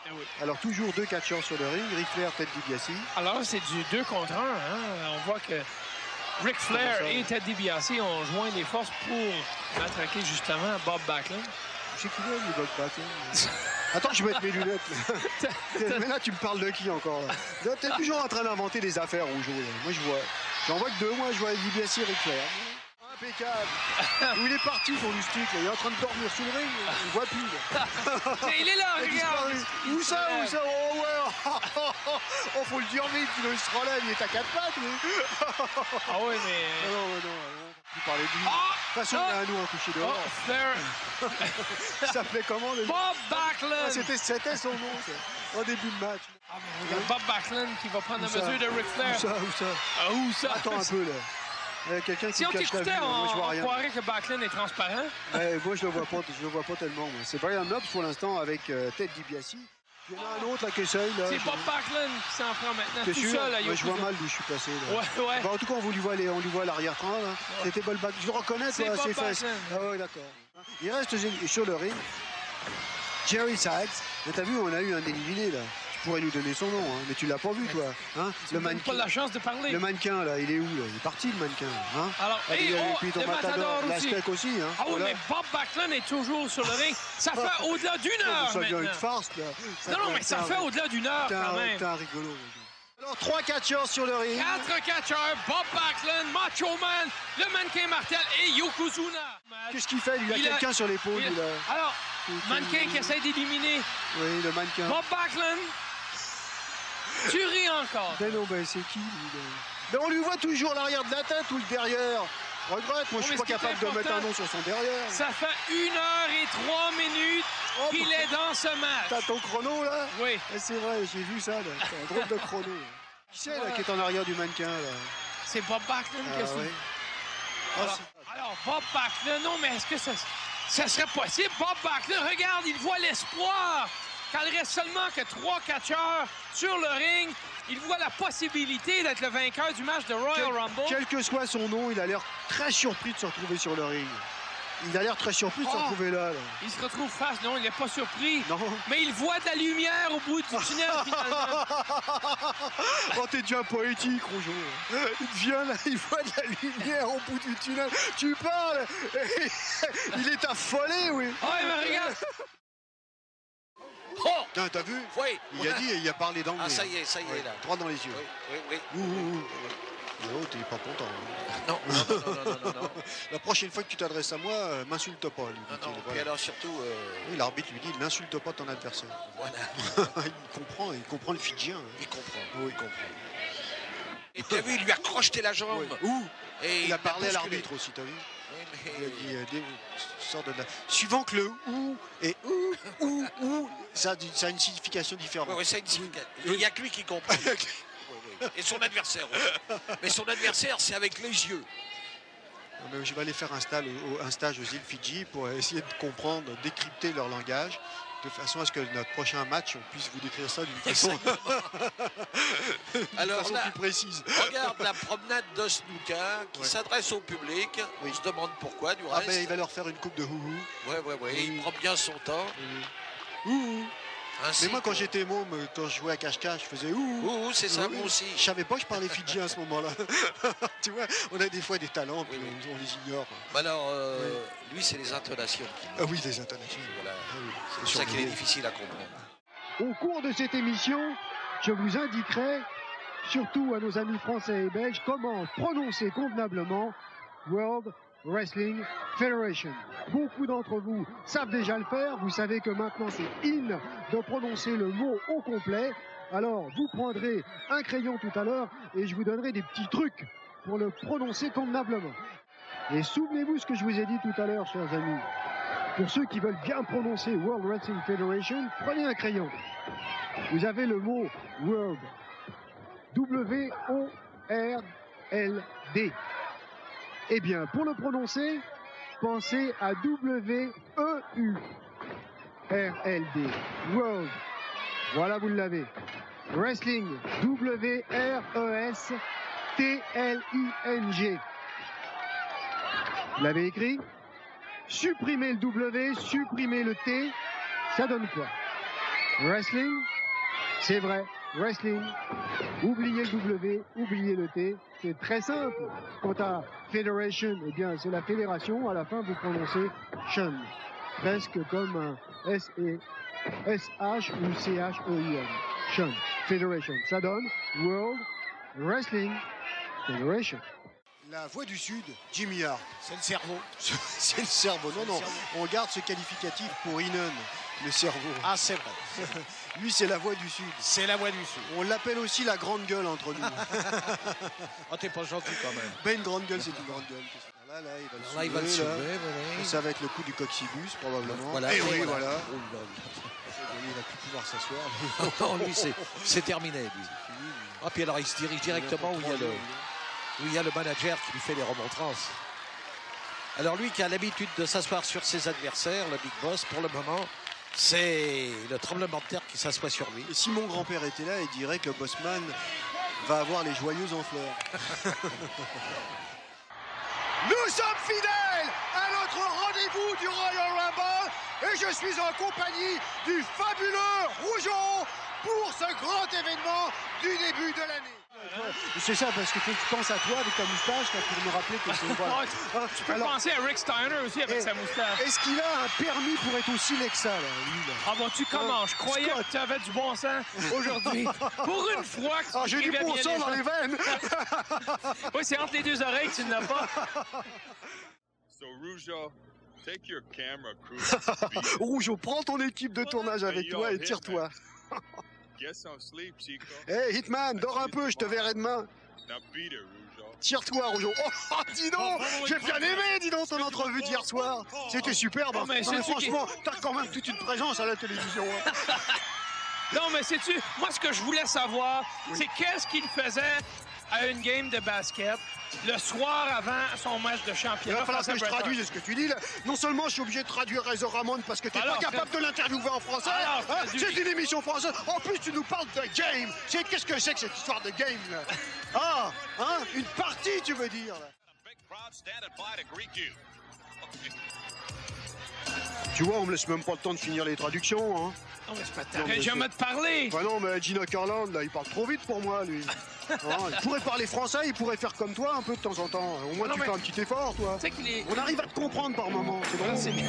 [SPEAKER 10] Eh oui.
[SPEAKER 9] Alors, toujours 2 catcheurs sur le ring. Ric Flair, Ted DiBiase.
[SPEAKER 10] Alors c'est du 2 contre 1. Hein? On voit que Ric Flair
[SPEAKER 9] Comment ça?
[SPEAKER 10] et Ted DiBiase ont joint les forces pour matraquer justement Bob Backlund.
[SPEAKER 9] Je sais qu'il est, lui, Bob Backlund. Attends, je vais mettre mes lunettes. Là. Mais là, tu me parles de qui encore? Là, t'es toujours en train d'inventer des affaires, Rougeau. Là. Moi, j'en vois que 2. Moi, je vois DiBiase et Ric Flair. Impeccable. Où il est parti, ton lustique? Il est en train de dormir sous le ring. On ne voit plus. Là.
[SPEAKER 10] Mais il est là,
[SPEAKER 9] Il a
[SPEAKER 10] regarde.
[SPEAKER 9] disparu. Où ça? Oh, ouais. Oh, faut le dire vite, sinon il se relève. Il est à 4 pattes, lui.
[SPEAKER 10] Ah oui, mais...
[SPEAKER 9] Non. Tu parlais de lui.
[SPEAKER 10] Ah!
[SPEAKER 9] De toute façon, il y a un nous un couché
[SPEAKER 10] Oh,
[SPEAKER 9] dehors.
[SPEAKER 10] Flair.
[SPEAKER 9] Il s'appelait comment, le
[SPEAKER 10] Bob Backlund.
[SPEAKER 9] C'était son nom, ça. Au début de match.
[SPEAKER 10] Ah, mais regarde, Bob Backlund qui va prendre la
[SPEAKER 9] Où ça?
[SPEAKER 10] mesure de Ric Flair.
[SPEAKER 9] Où ça?
[SPEAKER 10] Ah, où ça?
[SPEAKER 9] Attends un peu, là. Il y a quelqu'un qui
[SPEAKER 10] Si on
[SPEAKER 9] me cache la vue.
[SPEAKER 10] t'écoutait,
[SPEAKER 9] là. Moi, je vois
[SPEAKER 10] on
[SPEAKER 9] rien.
[SPEAKER 10] croirait que Backlund est transparent.
[SPEAKER 9] Ouais, moi, je le vois pas tellement. Moi. C'est Brian Knobbs pour l'instant avec Ted DiBiase. Il y en a un autre là qui essaye. Là.
[SPEAKER 10] C'est Bob Backlund qui s'en prend maintenant,
[SPEAKER 9] T'es
[SPEAKER 10] tout
[SPEAKER 9] sûr?
[SPEAKER 10] seul à
[SPEAKER 9] Moi, je vois
[SPEAKER 10] Yokozuna.
[SPEAKER 9] mal d'où je suis passé. Là.
[SPEAKER 10] Ouais.
[SPEAKER 9] Bah, en tout cas, on lui voit à l'arrière-train. Là. C'était Bob Backlund. Je le reconnais,
[SPEAKER 10] C'est
[SPEAKER 9] toi,
[SPEAKER 10] Bob
[SPEAKER 9] ses fesses.
[SPEAKER 10] Backlund.
[SPEAKER 9] Ah ouais, d'accord. Il reste sur le ring. Jerry Sachs. Mais t'as vu, on a eu un éliminé là. Tu pourrais nous donner son nom, hein, mais tu l'as pas vu, toi. Hein?
[SPEAKER 10] Tu n'as pas la chance de parler.
[SPEAKER 9] Le mannequin, là, il est où, là? Il est parti, le mannequin. Hein?
[SPEAKER 10] Alors,
[SPEAKER 9] Ah,
[SPEAKER 10] et
[SPEAKER 9] puis ton
[SPEAKER 10] le Matador aussi.
[SPEAKER 9] l'Aztec aussi. Hein?
[SPEAKER 10] Ah oui,
[SPEAKER 9] Voilà.
[SPEAKER 10] mais Bob Backlund est toujours sur le ring. Ça fait au-delà d'une heure
[SPEAKER 9] Ça devient une
[SPEAKER 10] maintenant.
[SPEAKER 9] farce, là.
[SPEAKER 10] Non, mais ça fait au-delà d'une heure quand même.
[SPEAKER 9] T'es un rigolo. là. Alors, 3 catcheurs sur le ring.
[SPEAKER 10] 4 catcheurs, Bob Backlund, Macho Man, le mannequin Martel et Yokozuna.
[SPEAKER 9] Qu'est-ce qu'il fait, lui? Il a quelqu'un sur l'épaule, lui, là.
[SPEAKER 10] Alors, mannequin qui essaie d'éliminer
[SPEAKER 9] Oui, le mannequin.
[SPEAKER 10] Bob Backlund. Tu ris encore.
[SPEAKER 9] Ben non, ben c'est qui, lui, là? Ben on lui voit toujours l'arrière de la tête ou le derrière. Je regrette, moi, je suis
[SPEAKER 10] mais
[SPEAKER 9] pas
[SPEAKER 10] ce qui est
[SPEAKER 9] capable de mettre
[SPEAKER 10] important,
[SPEAKER 9] un nom sur son derrière.
[SPEAKER 10] Ça fait 1 heure et 3 minutes
[SPEAKER 9] Oh,
[SPEAKER 10] qu'il est dans ce match.
[SPEAKER 9] T'as ton chrono, là?
[SPEAKER 10] Oui.
[SPEAKER 9] Eh, c'est vrai, j'ai vu ça, là. C'est un drôle de chrono. Là. Qui c'est, là, qui est en arrière du mannequin, là?
[SPEAKER 10] C'est Bob Backlund qui a
[SPEAKER 9] oui.
[SPEAKER 10] Alors, Bob Backlund, non, mais est-ce que ça serait possible? Bob Backlund, regarde, il voit l'espoir. Quand il reste seulement que 3 catcheurs sur le ring, il voit la possibilité d'être le vainqueur du match de Royal Rumble.
[SPEAKER 9] Quel que soit son nom, il a l'air très surpris de se retrouver sur le ring. Il a l'air très surpris de se retrouver là.
[SPEAKER 10] Il se retrouve face, non, il n'est pas surpris.
[SPEAKER 9] Non.
[SPEAKER 10] Mais il voit de la lumière au bout du tunnel, finalement.
[SPEAKER 9] Oh, t'es déjà poétique, Rougeau. Il vient là, il voit de la lumière au bout du tunnel. Tu parles. Il est affolé, oui.
[SPEAKER 10] Oh, mais regarde.
[SPEAKER 11] Oh!
[SPEAKER 9] T'as vu?
[SPEAKER 11] Oui.
[SPEAKER 9] Il a parlé d'anglais.
[SPEAKER 11] Ah, ça y est, là.
[SPEAKER 9] Droit dans les yeux.
[SPEAKER 11] Oui.
[SPEAKER 9] Oh, t'es pas content.
[SPEAKER 11] Non.
[SPEAKER 9] La prochaine fois que tu t'adresses à moi, m'insulte pas. Lui,
[SPEAKER 11] Non. Et alors surtout...
[SPEAKER 9] Oui, l'arbitre lui dit, n'insulte pas ton adversaire.
[SPEAKER 11] Voilà.
[SPEAKER 9] il comprend le fidjien. Hein.
[SPEAKER 11] Il comprend.
[SPEAKER 9] Oui, il comprend.
[SPEAKER 11] Et t'as vu, il lui a crocheté la jambe.
[SPEAKER 9] Oui. Où?
[SPEAKER 11] Et
[SPEAKER 9] Il a parlé à
[SPEAKER 11] bousculé.
[SPEAKER 9] l'arbitre aussi, t'as vu?
[SPEAKER 11] Oui,
[SPEAKER 9] Il a
[SPEAKER 11] mais-
[SPEAKER 9] dit sorte de suivant que le ou et ou, ça a une signification différente.
[SPEAKER 11] Ouais, ça a une signification. Il n'y a que lui qui comprend. Oui, oui. Et son adversaire aussi. Mais son adversaire, c'est avec les yeux.
[SPEAKER 9] Je vais aller faire un stage aux îles Fidji pour essayer de comprendre, décrypter leur langage, de façon à ce que notre prochain match, on puisse vous décrire ça d'une façon,
[SPEAKER 11] Alors
[SPEAKER 9] façon
[SPEAKER 11] là,
[SPEAKER 9] plus précise.
[SPEAKER 11] regarde la promenade de snooker qui s'adresse au public.
[SPEAKER 9] Oui.
[SPEAKER 11] On se demande pourquoi, du
[SPEAKER 9] Ah
[SPEAKER 11] reste.
[SPEAKER 9] ben, il va leur faire une coupe de houhou.
[SPEAKER 11] Ouais.
[SPEAKER 9] Oui.
[SPEAKER 11] Il prend bien son temps.
[SPEAKER 9] Houhou.
[SPEAKER 11] Ainsi
[SPEAKER 9] Mais moi, quand
[SPEAKER 11] que-
[SPEAKER 9] j'étais môme, quand je jouais à cache-cache, je faisais houhou.
[SPEAKER 11] C'est ça,
[SPEAKER 9] Oui.
[SPEAKER 11] moi aussi.
[SPEAKER 9] Je savais pas que je parlais fidjien à ce moment-là. Tu vois, on a des fois des talents, puis
[SPEAKER 11] Oui.
[SPEAKER 9] on les ignore.
[SPEAKER 11] Alors, lui, c'est les intonations.
[SPEAKER 9] Ah oui, des intonations.
[SPEAKER 11] Voilà.
[SPEAKER 9] Ah oui,
[SPEAKER 11] C'est pour ça qu'il est difficile à comprendre.
[SPEAKER 12] Au cours de cette émission, je vous indiquerai, surtout à nos amis français et belges, comment prononcer convenablement World Wrestling Federation. Beaucoup d'entre vous savent déjà le faire. Vous savez que maintenant c'est in de prononcer le mot au complet. Alors vous prendrez un crayon tout à l'heure et je vous donnerai des petits trucs pour le prononcer convenablement. Et souvenez-vous ce que je vous ai dit tout à l'heure, chers amis. Pour ceux qui veulent bien prononcer World Wrestling Federation, prenez un crayon. Vous avez le mot World. W-O-R-L-D. Eh bien, pour le prononcer, pensez à W-E-U-R-L-D. World. Voilà, vous l'avez. Wrestling. W-R-E-S-T-L-I-N-G. Vous l'avez écrit? Supprimez le W, supprimez le T, ça donne quoi? Wrestling, c'est vrai, wrestling. Oubliez le W, oubliez le T, c'est très simple. Quant à Federation, eh bien c'est la fédération, à la fin vous prononcez Shun. Presque comme un S-H ou C-H-E-I-N. Shun, Federation. Ça donne World Wrestling Federation.
[SPEAKER 9] La voix du Sud, Jimmy Hart.
[SPEAKER 2] C'est le cerveau.
[SPEAKER 9] C'est le cerveau. Non. On garde ce qualificatif pour Inon, le cerveau.
[SPEAKER 2] Ah, c'est vrai.
[SPEAKER 9] Lui, c'est la voix du Sud.
[SPEAKER 2] C'est la voix du Sud.
[SPEAKER 9] On l'appelle aussi la grande gueule entre nous.
[SPEAKER 2] Oh, t'es pas gentil quand même.
[SPEAKER 9] Ben, une grande gueule, c'est une grande gueule. Là, il va le soulever.
[SPEAKER 11] soulever. Voilà.
[SPEAKER 9] Ça va être le coup du coccibus, probablement.
[SPEAKER 11] Voilà.
[SPEAKER 9] Et oui, voilà.
[SPEAKER 11] Oh là
[SPEAKER 9] Il va plus pouvoir s'asseoir.
[SPEAKER 11] là. Non, lui, c'est terminé, lui. Ah, puis alors, il se dirige directement où il y a le manager qui lui fait les remontrances. Alors lui qui a l'habitude de s'asseoir sur ses adversaires, le Big Boss, pour le moment, c'est le tremblement de terre qui s'assoit sur lui.
[SPEAKER 9] Et si mon grand-père était là, il dirait que le Bossman va avoir les joyeuses en fleurs.
[SPEAKER 12] Nous sommes fidèles à notre rendez-vous du Royal Rumble et je suis en compagnie du fabuleux Rougeon pour ce grand événement du début de l'année. C'est ça, parce que tu penses à toi avec ta moustache là, pour me rappeler que c'est... Voilà.
[SPEAKER 10] Tu peux penser à Rick Steiner aussi avec sa moustache.
[SPEAKER 12] Est-ce qu'il a un permis pour être aussi laid que ça, là, lui, là?
[SPEAKER 10] Ah bon, tu commences. Je croyais que tu avais du bon sens aujourd'hui. Pour une fois que tu
[SPEAKER 12] J'ai du
[SPEAKER 10] écrivais
[SPEAKER 12] bon
[SPEAKER 10] bien
[SPEAKER 12] sang
[SPEAKER 10] les
[SPEAKER 12] dans
[SPEAKER 10] choses.
[SPEAKER 12] les veines.
[SPEAKER 10] Oui, c'est entre les deux oreilles que tu ne l'as pas.
[SPEAKER 13] So Rougeau, take your camera crew.
[SPEAKER 12] Rougeau, prends ton équipe de tournage avec toi et tire-toi.
[SPEAKER 13] Get some sleep, Chico.
[SPEAKER 12] Hey, Hitman, dors un peu, je te verrai demain.
[SPEAKER 13] Now beat it, Rougeau.
[SPEAKER 12] Tire-toi, Rougeau. Oh, dis donc, j'ai bien aimé, dis donc, ton entrevue d'hier soir. C'était superbe.
[SPEAKER 10] Non, mais
[SPEAKER 12] Non, mais
[SPEAKER 10] sais-tu
[SPEAKER 12] franchement, t'as quand même toute une présence à la télévision. Hein.
[SPEAKER 10] Non, mais sais-tu, moi, ce que je voulais savoir, c'est qu'est-ce qu'il faisait à une game de basket le soir avant son match de
[SPEAKER 12] Il
[SPEAKER 10] championnat.
[SPEAKER 12] va falloir
[SPEAKER 10] face à
[SPEAKER 12] que je
[SPEAKER 10] Bret Hart.
[SPEAKER 12] traduise ce que tu dis. Là. Non seulement je suis obligé de traduire Razor Ramon parce que t'es pas
[SPEAKER 10] Alors,
[SPEAKER 12] capable de l'interviewer en français.
[SPEAKER 10] Alors,
[SPEAKER 12] hein,
[SPEAKER 10] traduis.
[SPEAKER 12] c'est une émission française. En plus, tu nous parles de game. Qu'est-ce que c'est que cette histoire de game là? Ah, hein, une partie, tu veux dire là. Tu vois, on me laisse même pas le temps de finir les traductions. Hein.
[SPEAKER 10] Non, mais c'est pas
[SPEAKER 12] Non,
[SPEAKER 10] t'arrêtes
[SPEAKER 12] mais
[SPEAKER 10] jamais de parler.
[SPEAKER 12] Bah non, mais Gina Carland, là, il parle trop vite pour moi, lui. Hein, il pourrait parler français, il pourrait faire comme toi un peu de temps en temps. Au moins,
[SPEAKER 10] Non,
[SPEAKER 12] tu
[SPEAKER 10] mais-
[SPEAKER 12] fais un petit effort, toi.
[SPEAKER 10] Tu sais qu'il est...
[SPEAKER 12] On arrive à te comprendre par moment, c'est drôle.
[SPEAKER 10] C'est bien.